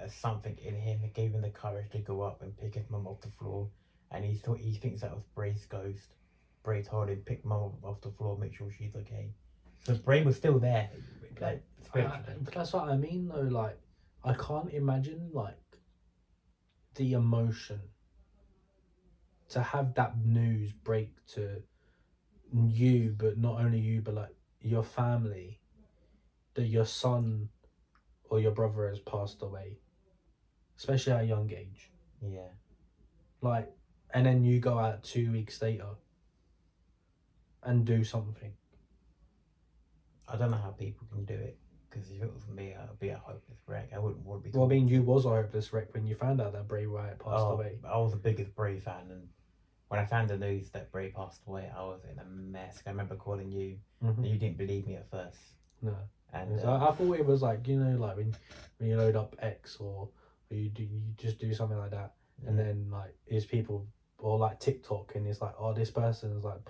something in him that gave him the courage to go up and pick his mum off the floor, and he thinks that was Bray's ghost. Bray told him, pick mum off the floor, make sure she's okay. So Bray was still there, like, spiritually. But that's what I mean though. Like, I can't imagine like the emotion to have that news break to you, but not only you, but like your family, that your son or your brother has passed away, especially at a young age. Yeah. Like, and then you go out 2 weeks later and do something. I don't know how people can do it, because if it was me, I'd be a hopeless wreck. I wouldn't want to be. Well, I mean, you was a hopeless wreck when you found out that Bray Wyatt passed away. I was the biggest Bray fan, and when I found the news that Bray passed away, I was in a mess. I remember calling you, and you didn't believe me at first. No. And I thought it was like, like when you load up X, or you just do something like that, and then like is people, or like TikTok, and it's like, oh, this person is like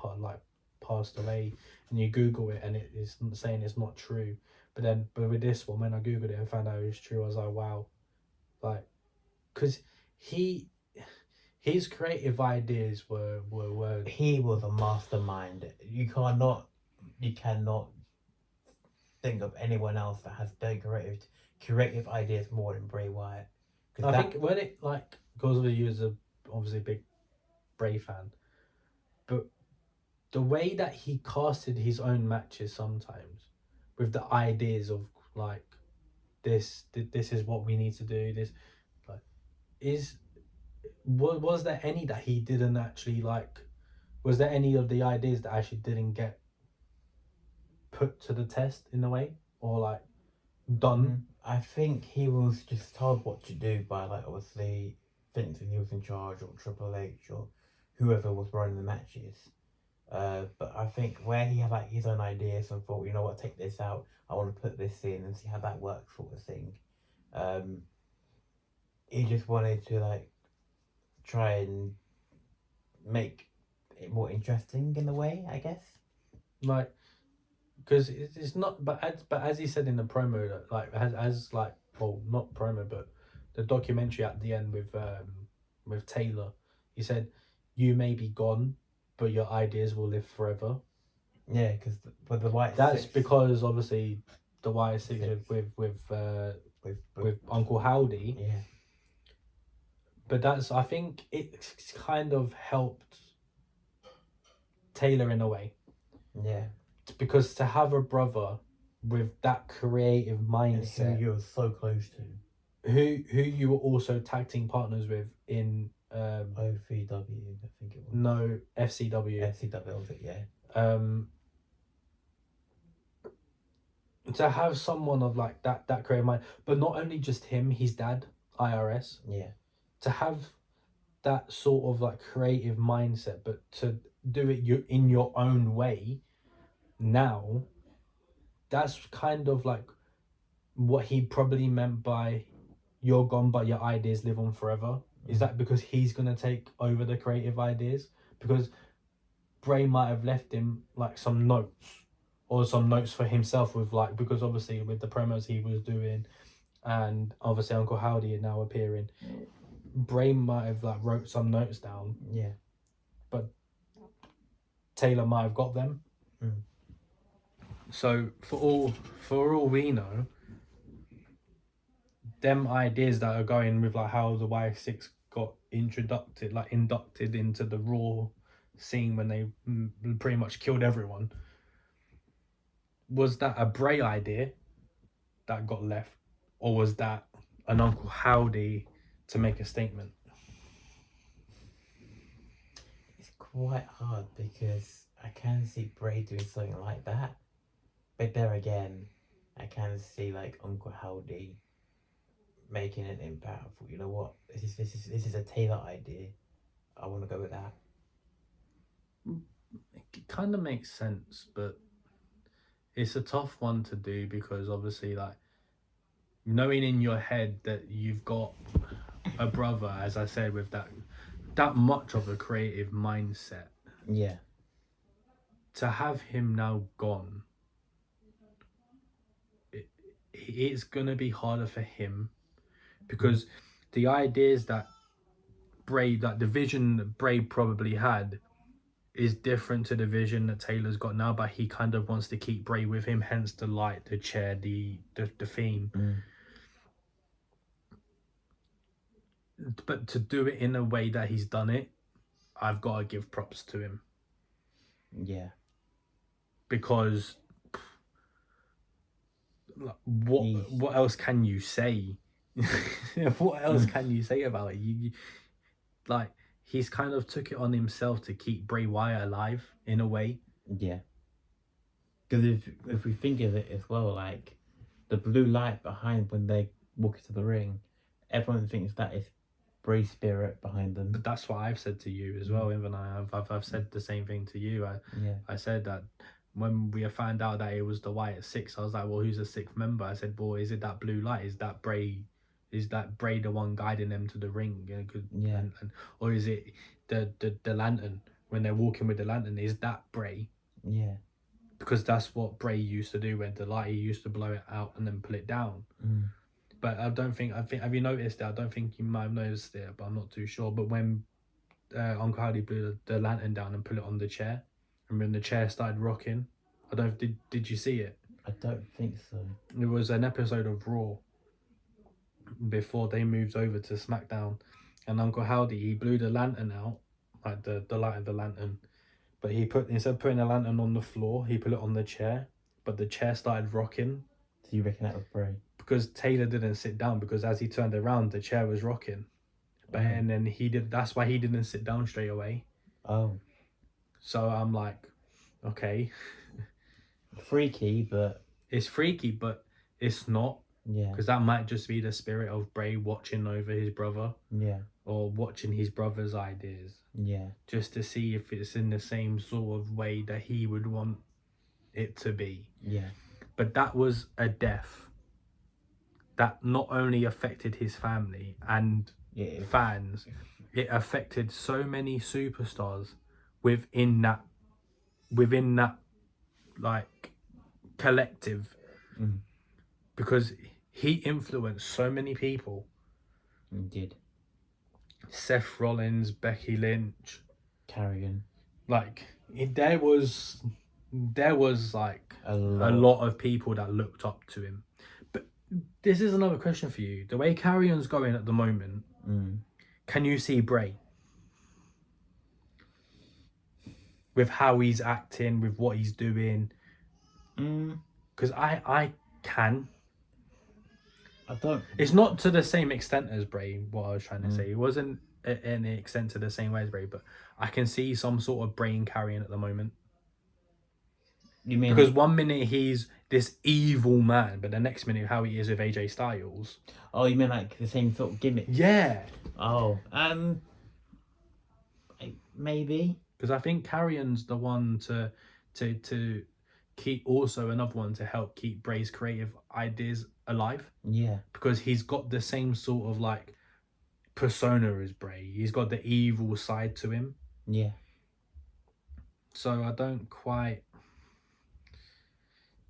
passed away, and you Google it and it is saying it's not true. But with this one, when I Googled it and found out it was true, I was like, wow, like, because his creative ideas were he was a mastermind. You cannot think of anyone else that has their creative ideas more than Bray Wyatt. I think when it, like, because of you as obviously a big Bray fan, but the way that he casted his own matches sometimes, with the ideas of like, this is what we need to do, this, like, was there any that he didn't actually like? Was there any of the ideas that actually didn't get put to the test in a way, or like done? I think he was just told what to do by, like, obviously Vince, when he was in charge, or Triple H, or whoever was running the matches. But I think where he had like his own ideas and thought, you know what, take this out, I want to put this in and see how that works, sort of thing. He just wanted to like try and make it more interesting in a way, I guess. Like, because it's not, but as he said in the promo, that, like as like, well, not promo, but the documentary at the end with Taylor, he said, "You may be gone, but your ideas will live forever." Yeah, because with the White That's Six, because obviously the White Six Six. with Uncle Howdy, yeah, but that's, I think it's kind of helped Taylor in a way, yeah, because to have a brother with that creative and who mindset, you're so close to. who you were also tag team partners with in OVW, I think it was. no, FCW. FCW was it, yeah. To have someone of like that creative mind, but not only just him, his dad, IRS, Yeah, to have that sort of like creative mindset, but to do it in your own way now, that's kind of like what he probably meant by "you're gone but your ideas live on forever." Is that because he's gonna take over the creative ideas? Because Bray might have left him like some notes, or some notes for himself with like, because obviously with the promos he was doing, and obviously Uncle Howdy is now appearing, Bray might have like wrote some notes down, yeah. but Taylor might have got them. Mm. So for all we know, them ideas that are going with like how the Y6 got inducted into the Raw scene when they pretty much killed everyone. Was that a Bray idea that got left, or was that an Uncle Howdy to make a statement? It's quite hard because I can see Bray doing something like that. But there again, I can see like Uncle Howdy making an impact. I thought, you know what, this is a Taylor idea. I want to go with that. It kind of makes sense, but it's a tough one to do because obviously, like, knowing in your head that you've got a brother, as I said, with that much of a creative mindset, Yeah, to have him now gone, it's gonna be harder for him because the ideas that the vision that Bray probably had is different to the vision that Taylor's got now, but he kind of wants to keep Bray with him, hence the light, the chair, the theme. But to do it in a way that he's done it, I've got to give props to him. Yeah. Because what else can you say? What else can you say about it? You like, he's kind of took it on himself to keep Bray Wyatt alive in a way. Yeah. Because if we think of it as well, like the blue light behind when they walk into the ring, everyone thinks that is Bray spirit behind them. But that's what I've said to you as well, even I've said the same thing to you. I said that when we found out that it was the Wyatt Six, I was like, well, who's the sixth member? I said, well, is it that blue light? Is that Bray? Is that Bray the one guiding them to the ring? And or is it the lantern when they're walking with the lantern? Is that Bray? Yeah. Because that's what Bray used to do with the light. He used to blow it out and then pull it down. But I think have you noticed that? I don't think you might have noticed it, but I'm not too sure. But when Uncle Howdy blew the lantern down and put it on the chair, and when the chair started rocking, I don't did you see it? I don't think so. It was an episode of Raw before they moved over to SmackDown, and Uncle Howdy, he blew the lantern out, like the light of the lantern, but instead of putting the lantern on the floor, he put it on the chair, but the chair started rocking. So you reckon that was Bray? Because Taylor didn't sit down, because as he turned around, the chair was rocking. But and then that's why he didn't sit down straight away. Oh. So I'm like, okay. Freaky, but it's freaky, but it's not. Yeah. Because that might just be the spirit of Bray watching over his brother. Yeah. or watching his brother's ideas Yeah. just to see if it's in the same sort of way that he would want it to be. Yeah. But that was a death that not only affected his family and Yeah. fans, it affected so many superstars within that like collective, Mm. because he influenced so many people. He did. Seth Rollins, Becky Lynch, Carrion. like there was like A a lot. lot of people that looked up to him. But this is another question for you. The way Carrion's going at the moment, can you see Bray? With how he's acting, with what he's doing? Because I can. I don't. It's not to the same extent as Bray, what I was trying to say. It wasn't in the extent to the same way as Bray, but I can see some sort of brain carrying at the moment. You mean Because 1 minute he's this evil man, but the next minute how he is with AJ Styles. Oh, you mean like the same sort of gimmick? Yeah. Oh, maybe. Because I think Carrion's the one to keep, also another one to help keep Bray's creative ideas alive. Yeah. Because he's got the same sort of like persona as Bray. He's got the evil side to him. Yeah. So I don't quite.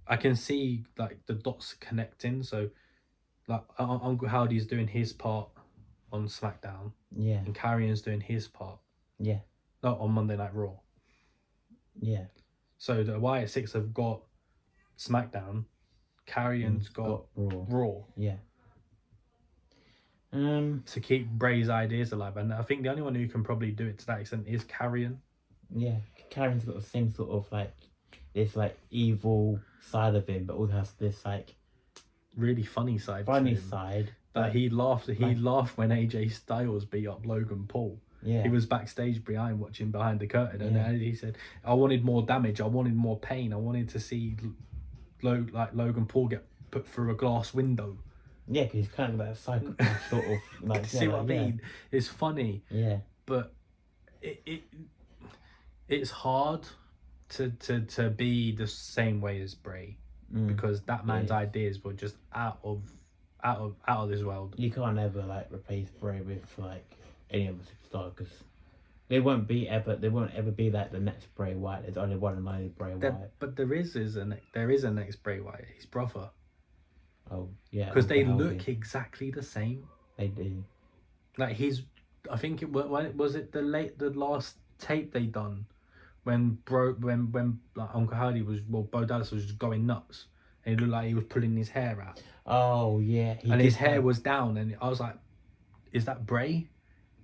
I can see like the dots connecting. So like Uncle Howdy's doing his part on SmackDown, Yeah. and Carrion's doing his part. Yeah. Not on Monday Night Raw. Yeah. So the Wyatt Six have got SmackDown. Carrion's got Raw. Yeah. To keep Bray's ideas alive, and I think the only one who can probably do it to that extent is Carrion. Yeah. Karen's got the same sort of like this like evil side of him, but also has this like really funny side. Funny side. That he laughed. He laughed when AJ Styles beat up Logan Paul. Yeah. He was backstage watching behind the curtain, and he said, "I wanted more damage. I wanted more pain. I wanted to see Logan Paul get put through a glass window." Yeah, because he's kind of that psychopath sort of like. See what I mean? It's funny. Yeah. But it's hard to be the same way as Bray, because that man's ideas were just out of this world. You can't ever like replace Bray with like any other superstar, because they won't ever be like the next Bray Wyatt. There's only one and only Bray Wyatt. But there is a next Bray Wyatt, his brother. Oh yeah, because they look exactly the same. They do. Like I think it was it the last tape they done when like Uncle Howdy Bo Dallas was just going nuts, and it looked like he was pulling his hair out. Oh yeah, and his hair was down, and I was like, "Is that Bray?"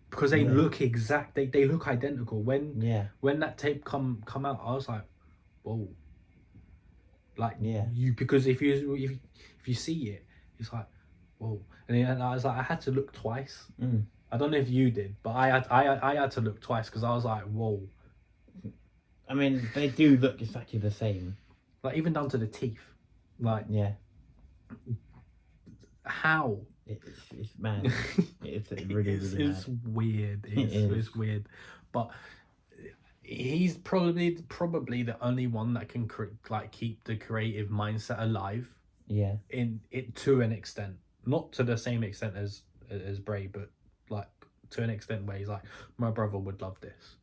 Because they look exact. They look identical. When that tape come out, I was like, "Whoa!" Like because if you see it, it's like, "Whoa!" And I was like, I had to look twice. I don't know if you did, but I had to look twice, because I was like, "Whoa!" I mean, they do look exactly the same. Like even down to the teeth. Like how? It's mad. It's really mad. It's weird. It's weird, but he's probably the only one that can keep the creative mindset alive. Yeah. In it to an extent, not to the same extent as Bray, but like to an extent where he's like, my brother would love this.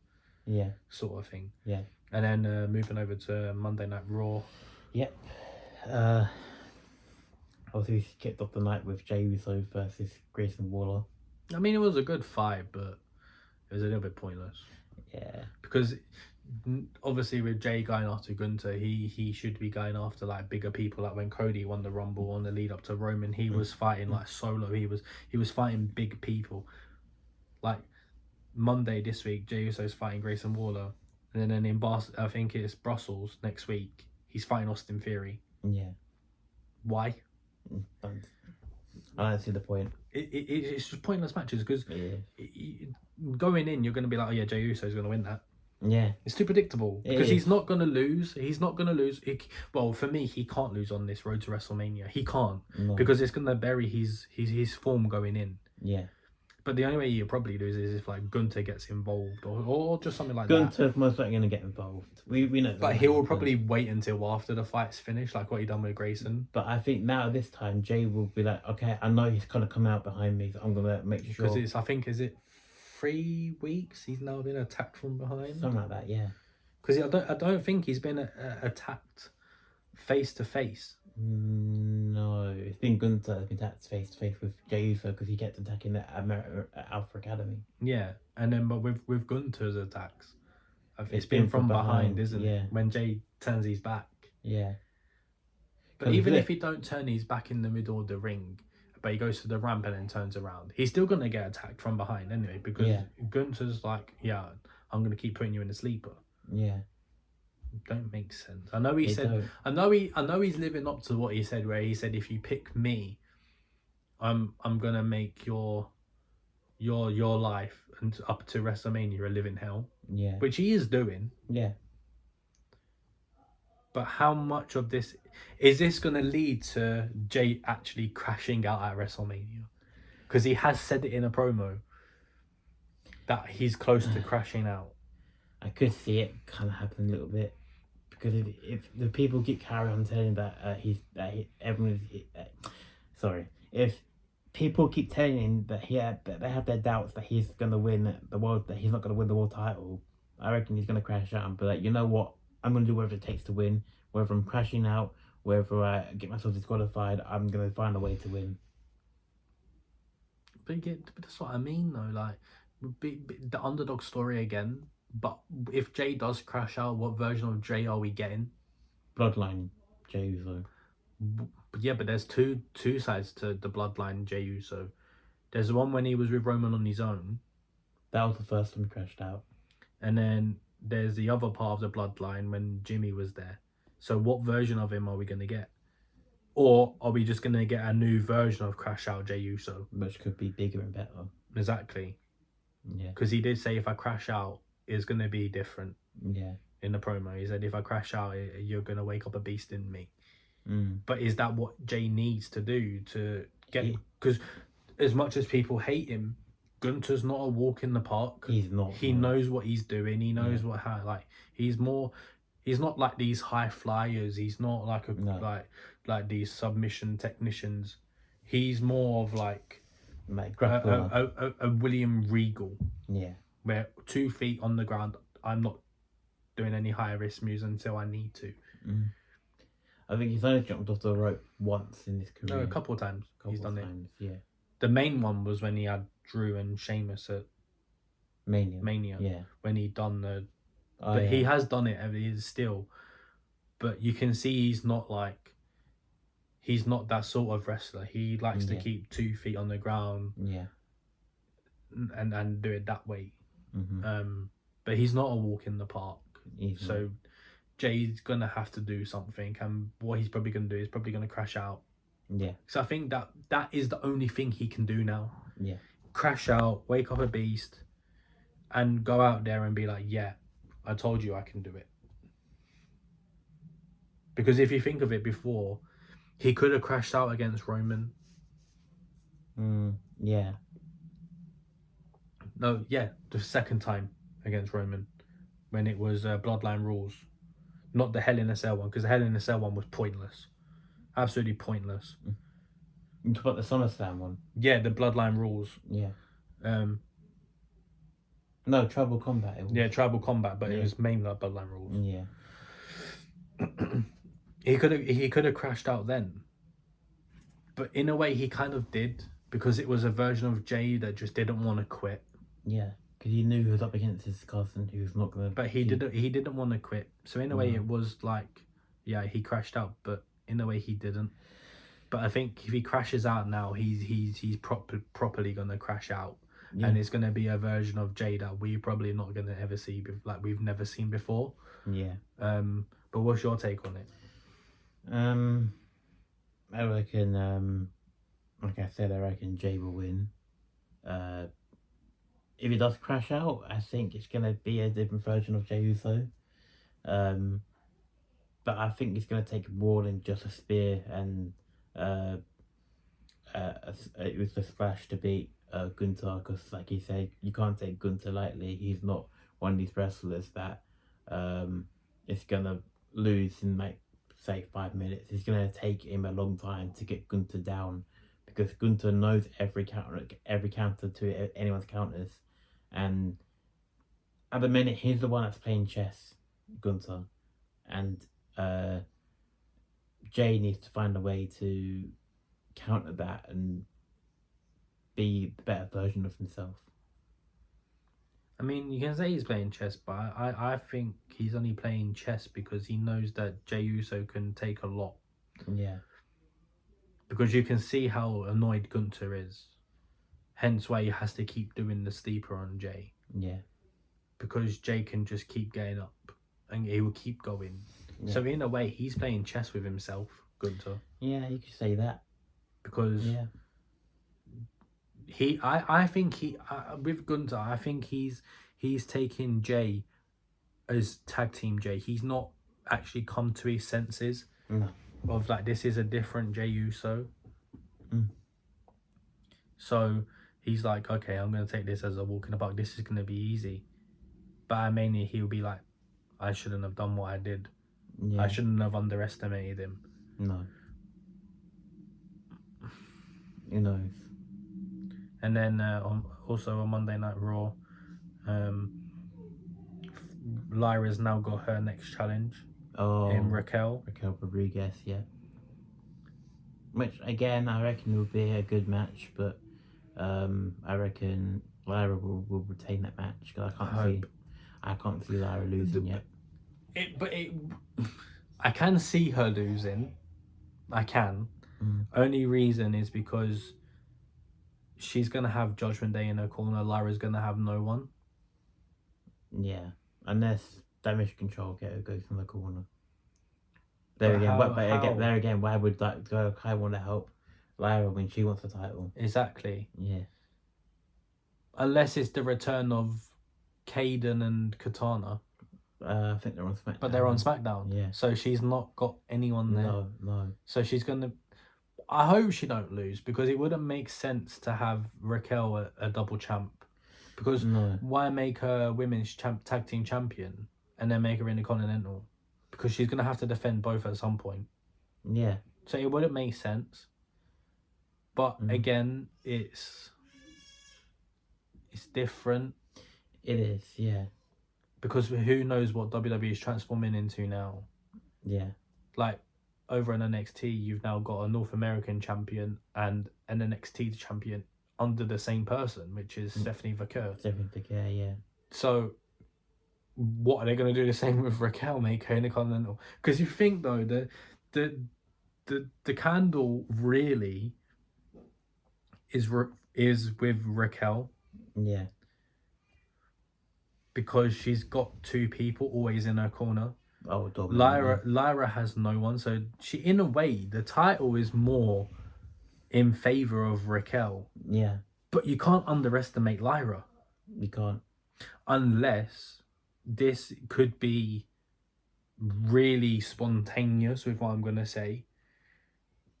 Yeah. Sort of thing. Yeah. And then moving over to Monday Night Raw. Yep. Obviously, we kicked off the night with Jey Uso versus Grayson Waller. I mean, it was a good fight, but it was a little bit pointless. Yeah. Because obviously with Jay going after Gunther, he should be going after like bigger people. Like when Cody won the Rumble on the lead up to Roman, he was fighting like solo. He was fighting big people. Like Monday this week, Jey Uso's fighting Grayson Waller, and then in I think it's Brussels next week, he's fighting Austin Theory. Yeah. Why? I don't see the point. It's just pointless matches, because going in, you're going to be like, oh yeah, Jey Uso's going to win that. Yeah. It's too predictable, because he's not going to lose. He's not going to lose. Well, for me, he can't lose on this road to WrestleMania. He can't, because it's going to bury his form going in. Yeah. But the only way you probably lose is if like Gunter gets involved or just something like that. Gunter's most likely going to get involved. We know that. But he will probably wait until after the fight's finished, like what he done with Grayson. But I think now this time Jay will be like, okay, I know he's gonna come out behind me, so I'm gonna make sure. Because it's, I think, is it 3 weeks he's now been attacked from behind? Something like that, yeah. Because I don't think he's been attacked face to face. No, it's been Gunter has been attacked face to face with Jey Uso because he kept attacking the Alpha Academy. Yeah, and then but with Gunter's attacks, it's been from behind, isn't it? When Jay turns his back. Yeah. But even if he don't turn his back in the middle of the ring, but he goes to the ramp and then turns around, he's still gonna get attacked from behind anyway because Gunter's like, yeah, I'm gonna keep putting you in a sleeper. Yeah. Don't make sense. I know he said. I know he's living up to what he said, where he said, if you pick me, I'm gonna make your life and up to WrestleMania a living hell. Yeah. Which he is doing. Yeah. But how much of this is going to lead to Jay actually crashing out at WrestleMania? Because he has said it in a promo that he's close to crashing out. I could see it kind of happen a little bit because if the people keep carrying on telling that if people keep telling him that that they have their doubts that he's gonna win the world, that he's not gonna win the world title, I reckon he's gonna crash out and be like, you know what? I'm going to do whatever it takes to win. Whether I'm crashing out, whether I get myself disqualified, I'm going to find a way to win. But that's what I mean, though. Like, be the underdog story again. But if Jay does crash out, what version of Jay are we getting? Bloodline Jey Uso. Yeah, but there's two sides to the Bloodline Jey Uso. There's the one when he was with Roman on his own. That was the first time he crashed out. And then there's the other part of the Bloodline when Jimmy was there. So what version of him are we going to get? Or are we just going to get a new version of Crash Out Jey Uso? Which could be bigger and better. Exactly. Yeah. Because he did say if I crash out, it's going to be different. Yeah. In the promo. He said if I crash out, you're going to wake up a beast in me. Mm. But is that what Jay needs to do to get... Because as much as people hate him, Gunter's not a walk in the park. He's not. He knows what he's doing. He knows he's more. He's not like these high flyers. He's not like like these submission technicians. He's more of like a William Regal. Yeah. Where 2 feet on the ground, I'm not doing any high risk moves until I need to. Mm. I think he's only jumped off the rope once in his career. No, a couple of times he's done it. Yeah. The main one was when he had Drew and Sheamus at Mania. Yeah. When he done the... But he has done it, and he's still... But you can see he's not like... He's not that sort of wrestler. He likes to keep 2 feet on the ground. Yeah. And do it that way. Mm-hmm. But he's not a walk in the park. He's so Jay's going to have to do something. And what he's probably going to do is probably going to crash out. Yeah. So I think that is the only thing he can do now. Yeah. Crash out, wake up a beast, and go out there and be like, yeah, I told you I can do it. Because if you think of it before, he could have crashed out against Roman. Yeah. No, yeah, the second time against Roman, when it was Bloodline Rules. Not the Hell in a Cell one, because the Hell in a Cell one was pointless. Absolutely pointless. You talk about the SummerSlam one? Yeah, the Bloodline Rules. Yeah. No, Tribal Combat. Yeah, Tribal Combat, but it was mainly like Bloodline Rules. Yeah. He could have crashed out then. But in a way, he kind of did, because it was a version of Jay that just didn't want to quit. Yeah, because he knew he was up against his cousin who was not going to... But he didn't want to quit. So in a way, it was like, yeah, he crashed out, but in a way, he didn't. But I think if he crashes out now, he's properly going to crash out. Yeah. And it's going to be a version of Jay that we're probably not going to ever see, like we've never seen before. Yeah. But what's your take on it? I reckon, like I said, I reckon Jay will win. If he does crash out, I think it's going to be a different version of Jey Uso. But I think it's going to take more than just a spear and it was the splash to beat Gunther, because like you said, you can't take Gunther lightly. He's not one of these wrestlers that is gonna lose in like say 5 minutes. It's gonna take him a long time to get Gunther down, because Gunther knows every counter to anyone's counters, and at the minute he's the one that's playing chess, Gunther, and Jay needs to find a way to counter that and be the better version of himself. I mean, you can say he's playing chess, but I think he's only playing chess because he knows that Jey Uso can take a lot. Yeah. Because you can see how annoyed Gunther is. Hence why he has to keep doing the sleeper on Jay. Yeah. Because Jay can just keep getting up and he will keep going. Yeah. So in a way, he's playing chess with himself, Gunther. Yeah, you could say that. Because I think with Gunther, I think he's taking Jay as tag team Jay. He's not actually come to his senses of like, this is a different Jey Uso. So he's like, okay, I'm going to take this as a walk in the park. This is going to be easy. But I mean, he'll be like, I shouldn't have done what I did. Yeah. I shouldn't have underestimated him. No. Who knows? And then also on Monday Night Raw, Lyra's now got her next challenge in Raquel Rodriguez, yeah. Which, again, I reckon will be a good match, but I reckon Lyra will retain that match, because I can't see Lyra losing yet. I can see her losing. I can. Only reason is because she's going to have Judgment Day in her corner. Lyra's going to have no one. Yeah. Unless Damage Control goes in the corner. There again, why would Kai want to help Lyra when she wants the title? Exactly. Yeah. Unless it's the return of Kaden and Katana. I think they're on SmackDown. But they're on SmackDown. Yeah. So she's not got anyone there. No. So she's going to... I hope she don't lose, because it wouldn't make sense to have Raquel a double champ. Because why make her women's tag team champion and then make her Intercontinental? Because she's going to have to defend both at some point. Yeah. So it wouldn't make sense. But again, it's different. It is, yeah. Because who knows what WWE is transforming into now. Yeah. Like, over in NXT, you've now got a North American champion and an NXT champion under the same person, which is Stephanie Vaquer. Yeah. So, what are they going to do the same with Raquel? Make her Intercontinental? Because you think though the candle really is with Raquel. Yeah. Because she's got two people always in her corner. Oh, Lyra has no one, so she, in a way, the title is more in favor of Raquel. Yeah. But you can't underestimate Lyra. You can't. Unless this could be really spontaneous with what I'm going to say.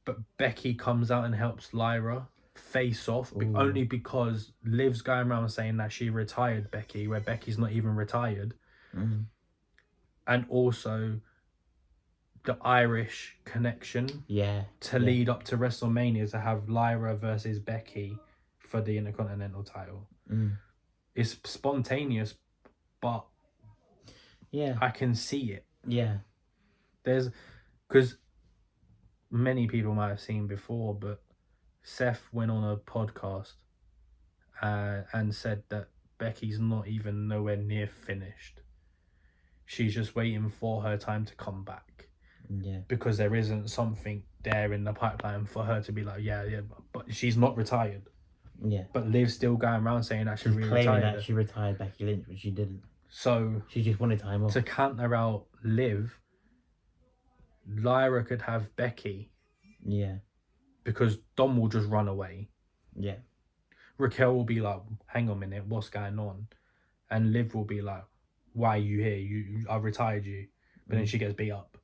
But Becky comes out and helps Lyra face off, only because Liv's going around saying that she retired Becky, where Becky's not even retired. And also the Irish connection to lead up to WrestleMania, to have Lyra versus Becky for the Intercontinental title. It's spontaneous, but I can see it. Yeah. Because many people might have seen before, but Seth went on a podcast and said that Becky's not even nowhere near finished. She's just waiting for her time to come back. Yeah. Because there isn't something there in the pipeline for her to be like, yeah, but she's not retired. Yeah. But Liv's still going around saying that she claiming retired. That she retired Becky Lynch, but she didn't. So she just wanted time off. To counter out Liv, Lyra could have Becky. Yeah. Because Dom will just run away. Yeah. Raquel will be like, hang on a minute, what's going on? And Liv will be like, why are you here? I retired you. But then she gets beat up.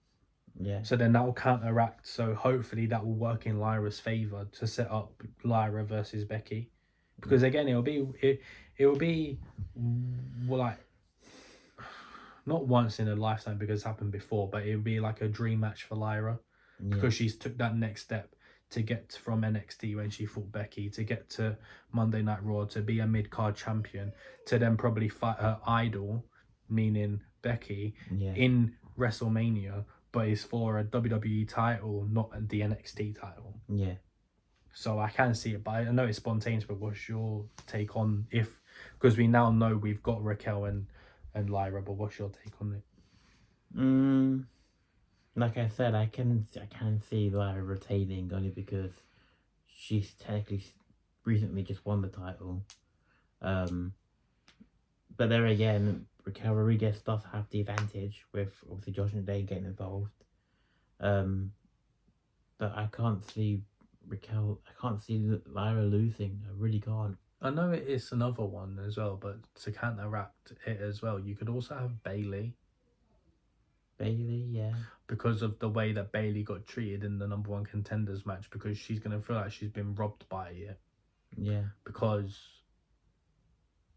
Yeah. So then that will counteract. So hopefully that will work in Lyra's favour to set up Lyra versus Becky. Because again, it will be like not once in a lifetime because it's happened before, but it would be like a dream match for Lyra because she's took that next step to get from NXT when she fought Becky to get to Monday Night Raw to be a mid-card champion to then probably fight her idol, meaning Becky, in WrestleMania, but is for a WWE title, not the NXT title. Yeah. So I can see it, but I know it's spontaneous. But what's your take on because we now know we've got Raquel and Lyra, but what's your take on it? Like I said, I can see Lyra retaining only because she's technically recently just won the title. But there again, Raquel Rodriguez does have the advantage with obviously Josh and Dane getting involved. But I can't see Lyra losing. I really can't. I know it is another one as well, but to counteract it as well, you could also have Bayley. Bayley, yeah. Because of the way that Bayley got treated in the number one contenders match, because she's going to feel like she's been robbed by it. Yeah. Because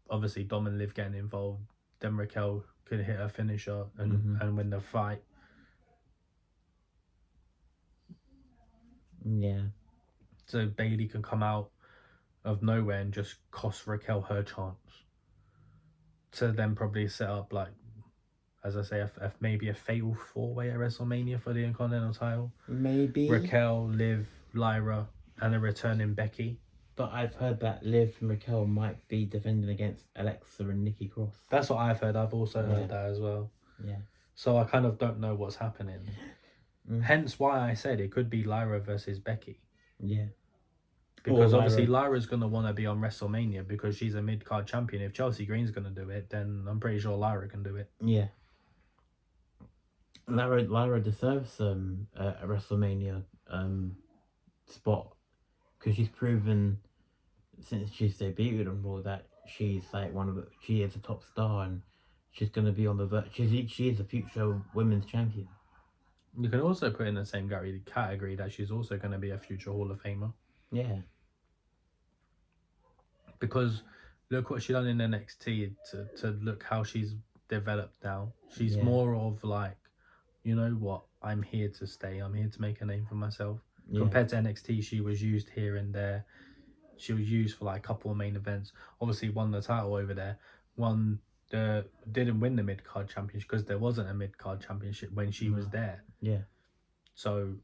obviously Dom and Liv getting involved, then Raquel could hit her finisher and win the fight. Yeah. So Bayley can come out of nowhere and just cost Raquel her chance to then probably set up, like, as I say, maybe a fatal 4-way at WrestleMania for the Intercontinental title. Maybe. Raquel, Liv, Lyra, and a returning Becky. But I've heard that Liv and Raquel might be defending against Alexa and Nikki Cross. That's what I've heard. I've also heard that as well. Yeah. So I kind of don't know what's happening. Hence why I said it could be Lyra versus Becky. Yeah. Because obviously Lyra's going to want to be on WrestleMania because she's a mid-card champion. If Chelsea Green's going to do it, then I'm pretty sure Lyra can do it. Yeah. Lyra deserves a WrestleMania spot because she's proven since she's debuted on Raw that she's like she is a top star and she's going to be on the she is a future women's champion. You can also put in the same category that she's also going to be a future Hall of Famer. Yeah. Because look what she's done in NXT to look how she's developed now. She's more of like, you know what, I'm here to stay. I'm here to make a name for myself. Yeah. Compared to NXT, she was used here and there. She was used for like a couple of main events. Obviously won the title over there. Didn't win the mid-card championship because there wasn't a mid-card championship when she was there. Yeah. So,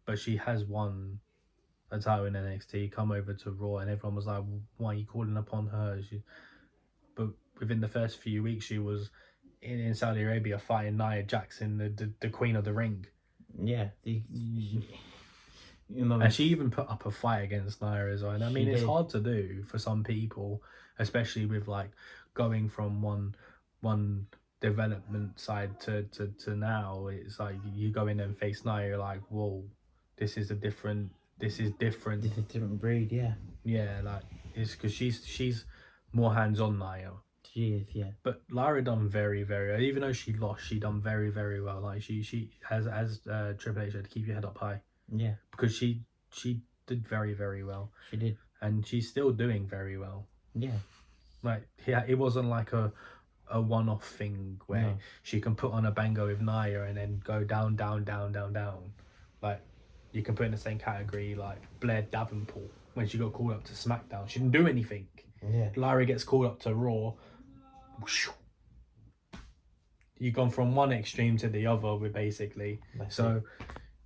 but she has won a title in NXT, come over to Raw, and everyone was like, why are you calling upon her? But within the first few weeks, she was in Saudi Arabia fighting Nia Jackson, the Queen of the Ring. Yeah. And she even put up a fight against Nia as well. And I mean, it's hard to do for some people, especially with like going from one development side to now. It's like you go in and face Nia, you're like, whoa, this is different breed. Yeah, like it's because she's more hands-on Nia. She is, yeah. But Lyra done very, very, even though she lost, she done very, very well. Like she has Triple H had to keep your head up high. Yeah. Because she did very, very well. She did. And she's still doing very well. Yeah. Like, yeah, it wasn't like a one-off thing where she can put on a banger with Nia and then go down. Like, you can put in the same category like Blair Davenport when she got called up to SmackDown. She didn't do anything. Yeah. Lyra gets called up to Raw. You've gone from one extreme to the other with basically. So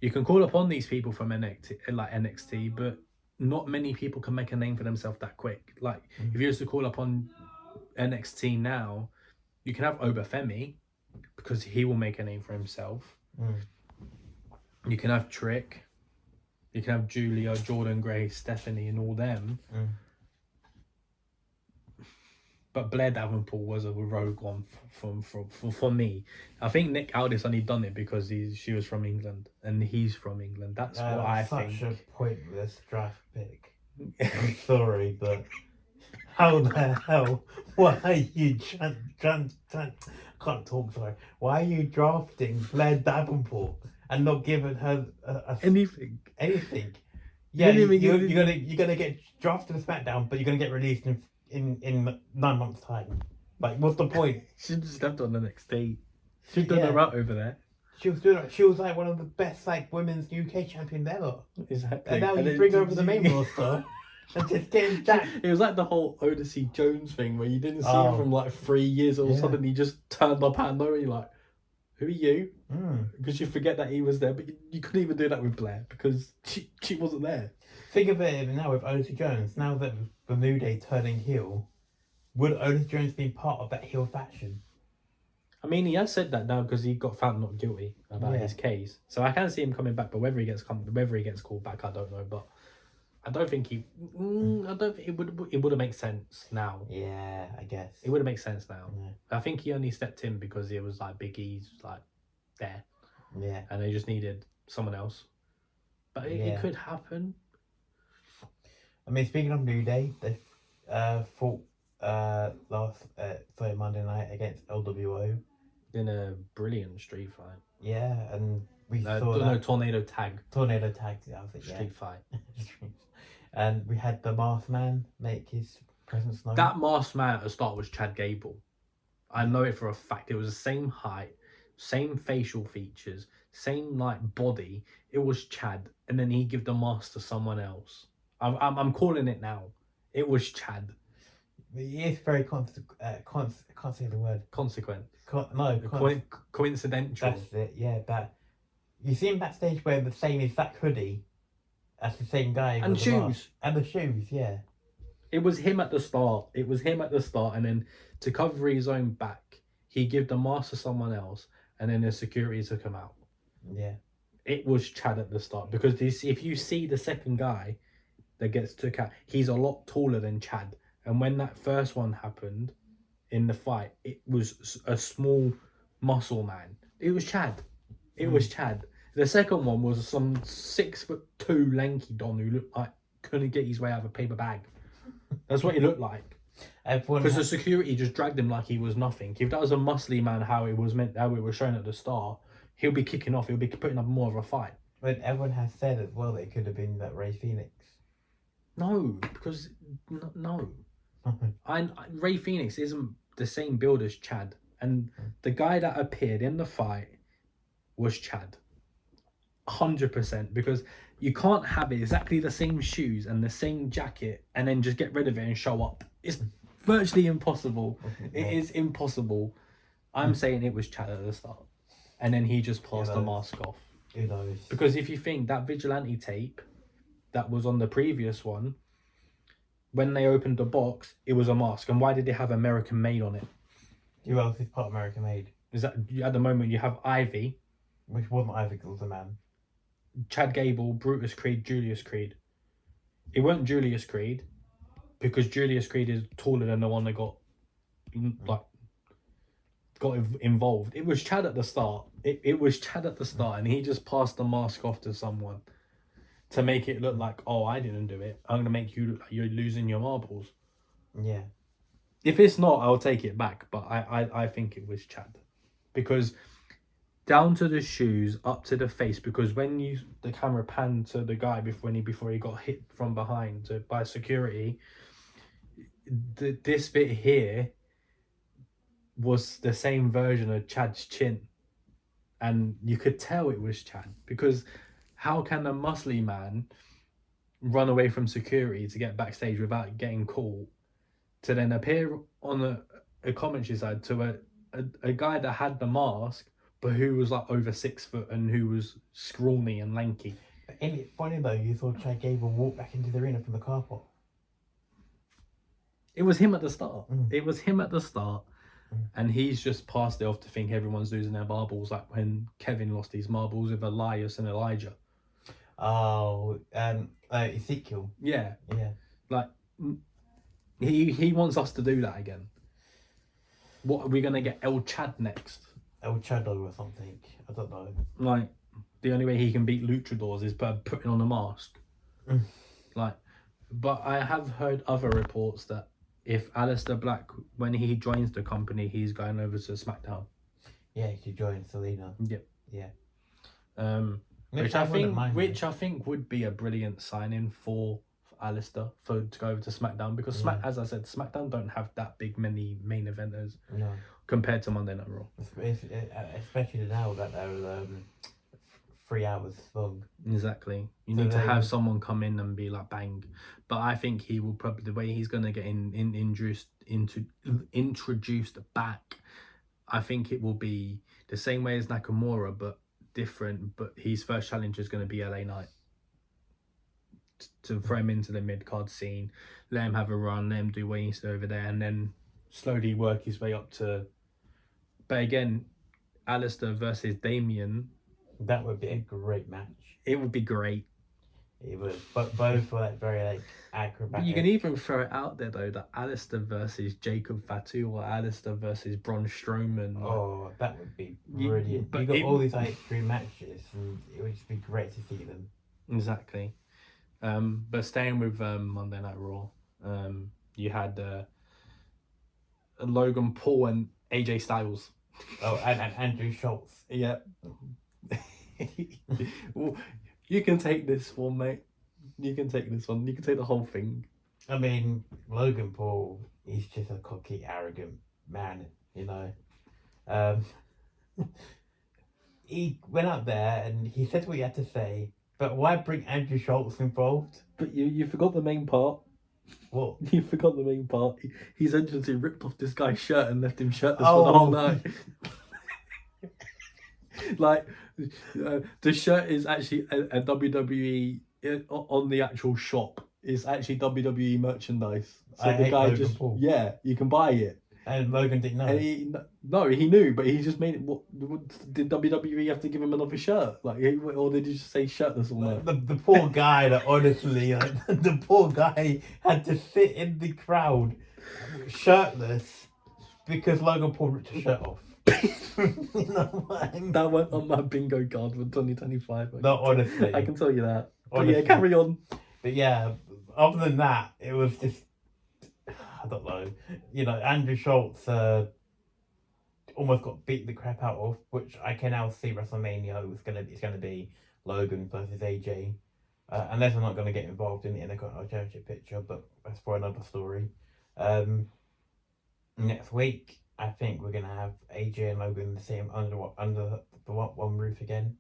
you can call upon these people from NXT, but not many people can make a name for themselves that quick. Like if you used to call upon NXT now, you can have Obafemi because he will make a name for himself. You can have Trick. You can have Julia, Jordan Grace, Stephanie, and all them. But Blair Davenport was a rogue one for me. I think Nick Aldis only done it because she was from England and he's from England. That's what I think. Such a pointless draft pick. I'm sorry, but how the hell? Why are you can't talk, sorry. Why are you drafting Blair Davenport and not giving her anything? Yeah, didn't even give you're gonna get drafted to SmackDown, but you're gonna get released in 9 months' time. Like, what's the point? She just left on the next day. She's done Yeah. her out over there. She was like one of the best like women's UK champions ever. Exactly. And now you then bring her over the main roster and just getting that. It was like the whole Odyssey Jones thing where you didn't see him Oh. from like 3 years, all of a Yeah. sudden he just turned up out of nowhere. You're like, who are you? Mm. Because you forget that he was there, but you couldn't even do that with Blair because she wasn't there. Think of it now with Odyssey Jones. Now that the New Day turning heel, would Odyssey Jones be part of that heel faction? I mean, he has said that now because he got found not guilty about his case, so I can see him coming back. But whether he gets called back, I don't know. But I don't think I don't think it would have made sense now. Yeah, I guess It would have made sense now. Yeah. I think he only stepped in because it was like Big E's like there, Yeah, and they just needed someone else. But it could happen. I mean, speaking of New Day, they fought Monday night against LWO. In a brilliant street fight. Yeah, and we saw tornado tag. Tornado tag. I was like, Street fight. And we had the Masked Man make his presence known. That masked man at the start was Chad Gable. I know it for a fact. It was the same height, same facial features, same like body. It was Chad, and then he gave the mask to someone else. I'm calling it now. It was Chad. He is very can't say the word. Consequent. Coincidental. That's it. Yeah, but you see him backstage wearing the same exact hoodie as the same guy. And shoes. And the shoes, yeah. It was him at the start. And then to cover his own back, he gave the mask to someone else, and then the security took him out. Yeah. It was Chad at the start because if you see the second guy that gets took out, he's a lot taller than Chad. And when that first one happened in the fight, it was a small muscle man. It was Chad. It was Chad. The second one was some 6'2" lanky don who looked like couldn't get his way out of a paper bag. That's what he looked like. Because the security just dragged him like he was nothing. If that was a muscly man, how it was shown at the start, he'll be kicking off. He'll be putting up more of a fight. But everyone has said as well that it could have been that Ray Phoenix. No, because no. Ray Phoenix isn't the same build as Chad, and the guy that appeared in the fight was Chad, 100%. Because you can't have exactly the same shoes and the same jacket and then just get rid of it and show up. It's virtually impossible. It is impossible. I'm saying it was Chad at the start, and then he just passed the mask off. Who knows? Because if you think that vigilante tape that was on the previous one, when they opened the box, it was a mask. And why did they have American Made on it? Who else is part American Made? Is that at the moment you have Ivy, which wasn't Ivy, it was a man. Chad Gable, Brutus Creed, Julius Creed. It weren't Julius Creed because Julius Creed is taller than the one that got involved. It was Chad at the start. It was Chad at the start, and he just passed the mask off to someone to make it look like, oh, I didn't do it. I'm gonna make you look like you're losing your marbles. Yeah. If it's not, I'll take it back. But I think it was Chad, because down to the shoes, up to the face. Because when the camera panned to the guy before he got hit from behind by security, this bit here was the same version of Chad's chin, and you could tell it was Chad. Because how can a muscly man run away from security to get backstage without getting caught, to then appear on a commentary side to a guy that had the mask but who was like over 6 foot and who was scrawny and lanky? Ain't it funny though, you saw Chad Gable walk back into the arena from the car park? It was him at the start. It was him at the start. And he's just passed it off to think everyone's losing their marbles, like when Kevin lost his marbles with Elias and Elijah. Oh, Ezekiel. Yeah. Yeah. Like, he wants us to do that again. What are we going to get? El Chad next? El Chado or something. I don't know. Like, the only way he can beat luchadors is by putting on a mask. Like, but I have heard other reports that if Aleister Black, when he joins the company, he's going over to SmackDown. Yeah, he should join Selena. Yep. Yeah. which I think would be a brilliant signing for Alistair to go over to SmackDown, because as I said, SmackDown don't have that big many main eventers compared to Monday Night Raw. Especially now that they're 3 hours long. Exactly. You need to have someone come in and be like bang. But I think he will probably, the way he's gonna get introduced back, I think it will be the same way as Nakamura, but different. But his first challenge is going to be LA Knight, to throw him into the mid card scene, let him have a run, let him do what he needs to over there, and then slowly work his way up to. But again, Alistair versus Damien, that would be a great match. It would be great. It would, but both were very acrobatic. But you can even throw it out there though, that Alistair versus Jacob Fatu or Alistair versus Braun Strowman. Oh, that would be brilliant. You got all these extreme matches, and it would just be great to see them. Exactly. But staying with Monday Night Raw, you had Logan Paul and AJ Styles. Oh, and Andrew Schultz. Yeah. Well, you can take this one, mate. You can take this one. You can take the whole thing. I mean, Logan Paul, he's just a cocky, arrogant man, you know. He went up there and he said what he had to say, but why bring Andrew Schultz involved? But you forgot the main part. What? You forgot the main part. He's essentially ripped off this guy's shirt and left him shirtless for the whole night. Like, the shirt is actually a WWE on the actual shop. It's actually WWE merchandise. So the guy Logan just Paul. Yeah, you can buy it. And Logan didn't know. And he knew, but he just made it. What did WWE have to give him another shirt? Like, or did he just say shirtless all night? The poor guy that honestly, the poor guy had to sit in the crowd shirtless because Logan Paul ripped his shirt off. You know what I mean? That went on my bingo card for 2025. No, honestly, I can tell you that. But yeah, carry on. But yeah, other than that, it was just, I don't know. You know, Andrew Schultz almost got beat the crap out of, which I can now see WrestleMania it's gonna be Logan versus AJ, unless I'm not gonna get involved in the Intercontinental Championship picture, but that's for another story. Next week, I think we're gonna have AJ and Logan the same under the one roof again,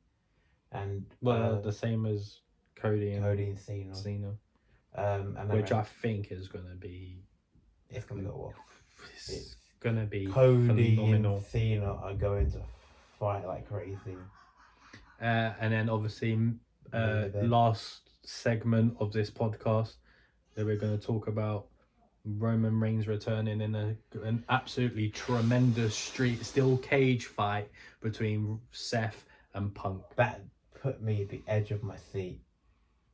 and the same as Cody and Cena. And which I think is gonna be. It's gonna go off. It's gonna be Cody phenomenal. and Cena are going to fight like crazy. And then obviously, last segment of this podcast that we're going to talk about Roman Reigns returning in an absolutely tremendous steel cage fight between Seth and Punk. That put me at the edge of my seat.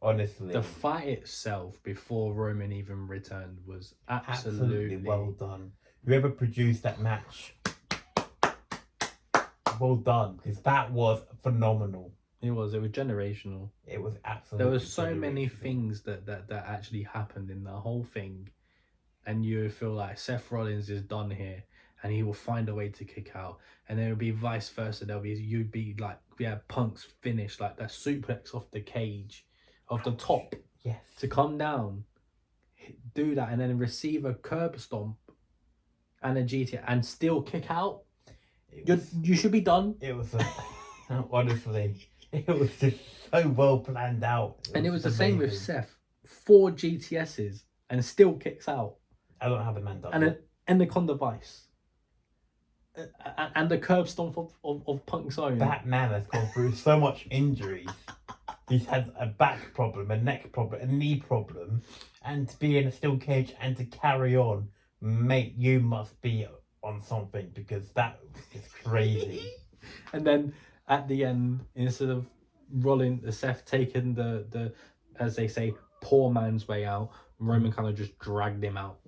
Honestly, the fight itself before Roman even returned was absolutely well done. Whoever produced that match, well done, because that was phenomenal. It was generational. It was absolutely. There were so many things that actually happened in the whole thing, and you feel like Seth Rollins is done here, and he will find a way to kick out, and then it'll be vice versa. You'd be like, yeah, Punk's finished, like that suplex off the cage, of the top, yes, to come down, do that, and then receive a curb stomp and a GT and still kick out. You should be done. It was honestly, it was just so well planned out. And it was the same with Seth. 4 GTSs and still kicks out. I don't have the man done. And an Anaconda Vice. And the curb stomp of Punk's own. That man has gone through so much injuries. He's had a back problem, a neck problem, a knee problem, and to be in a steel cage and to carry on, mate, you must be on something, because that is crazy. And then at the end, instead of Seth taking the as they say, poor man's way out, Roman kind of just dragged him out.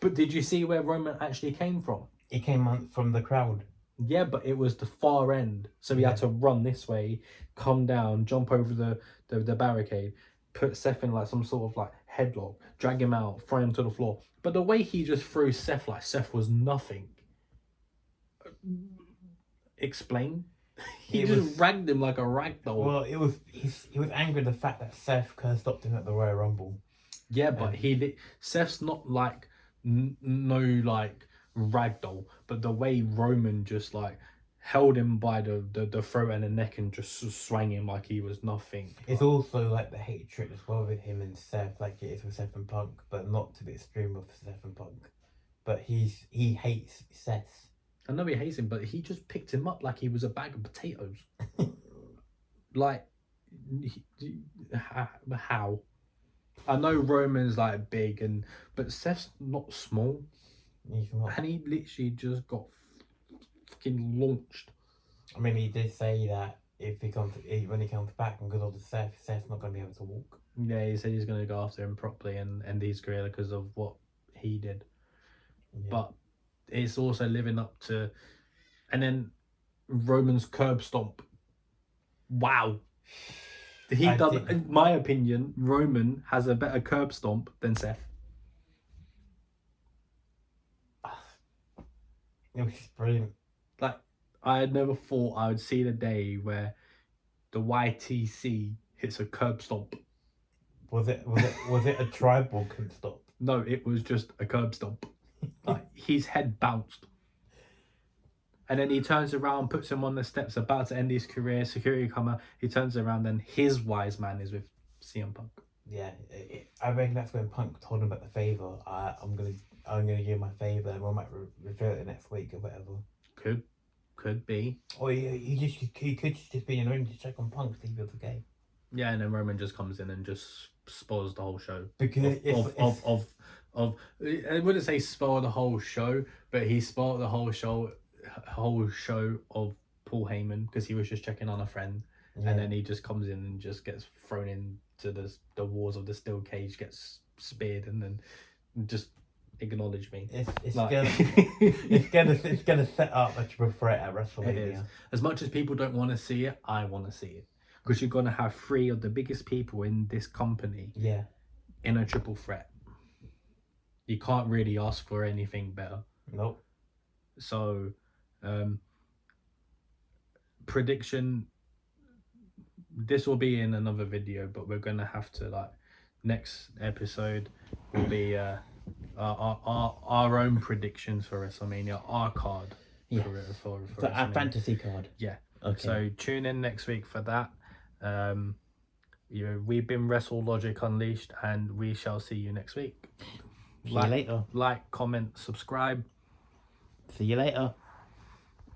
But did you see where Roman actually came from? He came from the crowd. Yeah, but it was the far end. So he had to run this way, come down, jump over the barricade, put Seth in like some sort of like headlock, drag him out, throw him to the floor. But the way he just threw Seth, like Seth was nothing. Explain? He It just was- ragged him like a rag doll. Well, he was angry at the fact that Seth could have stopped him at the Royal Rumble. Yeah, but Seth's not like no like ragdoll, but the way Roman just like held him by the throat and the neck and just swang him like he was nothing. It's also like the hatred as well with him and Seth, like it is with Seth and Punk, but not to the extreme of Seth and Punk. But he hates Seth. I know he hates him, but he just picked him up like he was a bag of potatoes. Like, how? I know Roman's like big but Seth's not small, He's not. and he literally just got fucking launched. I mean, he did say that if when he comes back and goes on to Seth's not going to be able to walk. Yeah, he said he's going to go after him properly and end his career because of what he did. Yeah. But it's also living up to, and then Roman's curb stomp. Wow. In my opinion, Roman has a better curb stomp than Seth. It was just brilliant. Like, I had never thought I would see the day where the YTC hits a curb stomp. Was it a tribal curb stomp? No, it was just a curb stomp. Like, his head bounced. And then he turns around, puts him on the steps, about to end his career. Security come out. He turns around, and his wise man is with CM Punk. Yeah, I reckon that's when Punk told him about the favor. I'm gonna give my favor, and we might reveal it next week or whatever. Could be. Or he could just be in the ring to check on Punk, see if it's okay. Yeah, and then Roman just comes in and just spoils the whole show. Because I wouldn't say spoil the whole show, but he spoiled the whole show of Paul Heyman because he was just checking on a friend, and then he just comes in and just gets thrown into the walls of the steel cage, gets speared, and then just acknowledge me. It's Like- gonna set up a triple threat at WrestleMania. It is. As much as people don't want to see it, I want to see it because you're gonna have three of the biggest people in this company Yeah. in a triple threat. You can't really ask for anything better. Nope. So, prediction. This will be in another video, but we're gonna have to next episode will be our own predictions for WrestleMania, our card for So our WrestleMania. fantasy card. Yeah. Okay. So tune in next week for that. We've been Wrestle Logic Unleashed, and we shall see you next week. See you later. Like, comment, subscribe. See you later.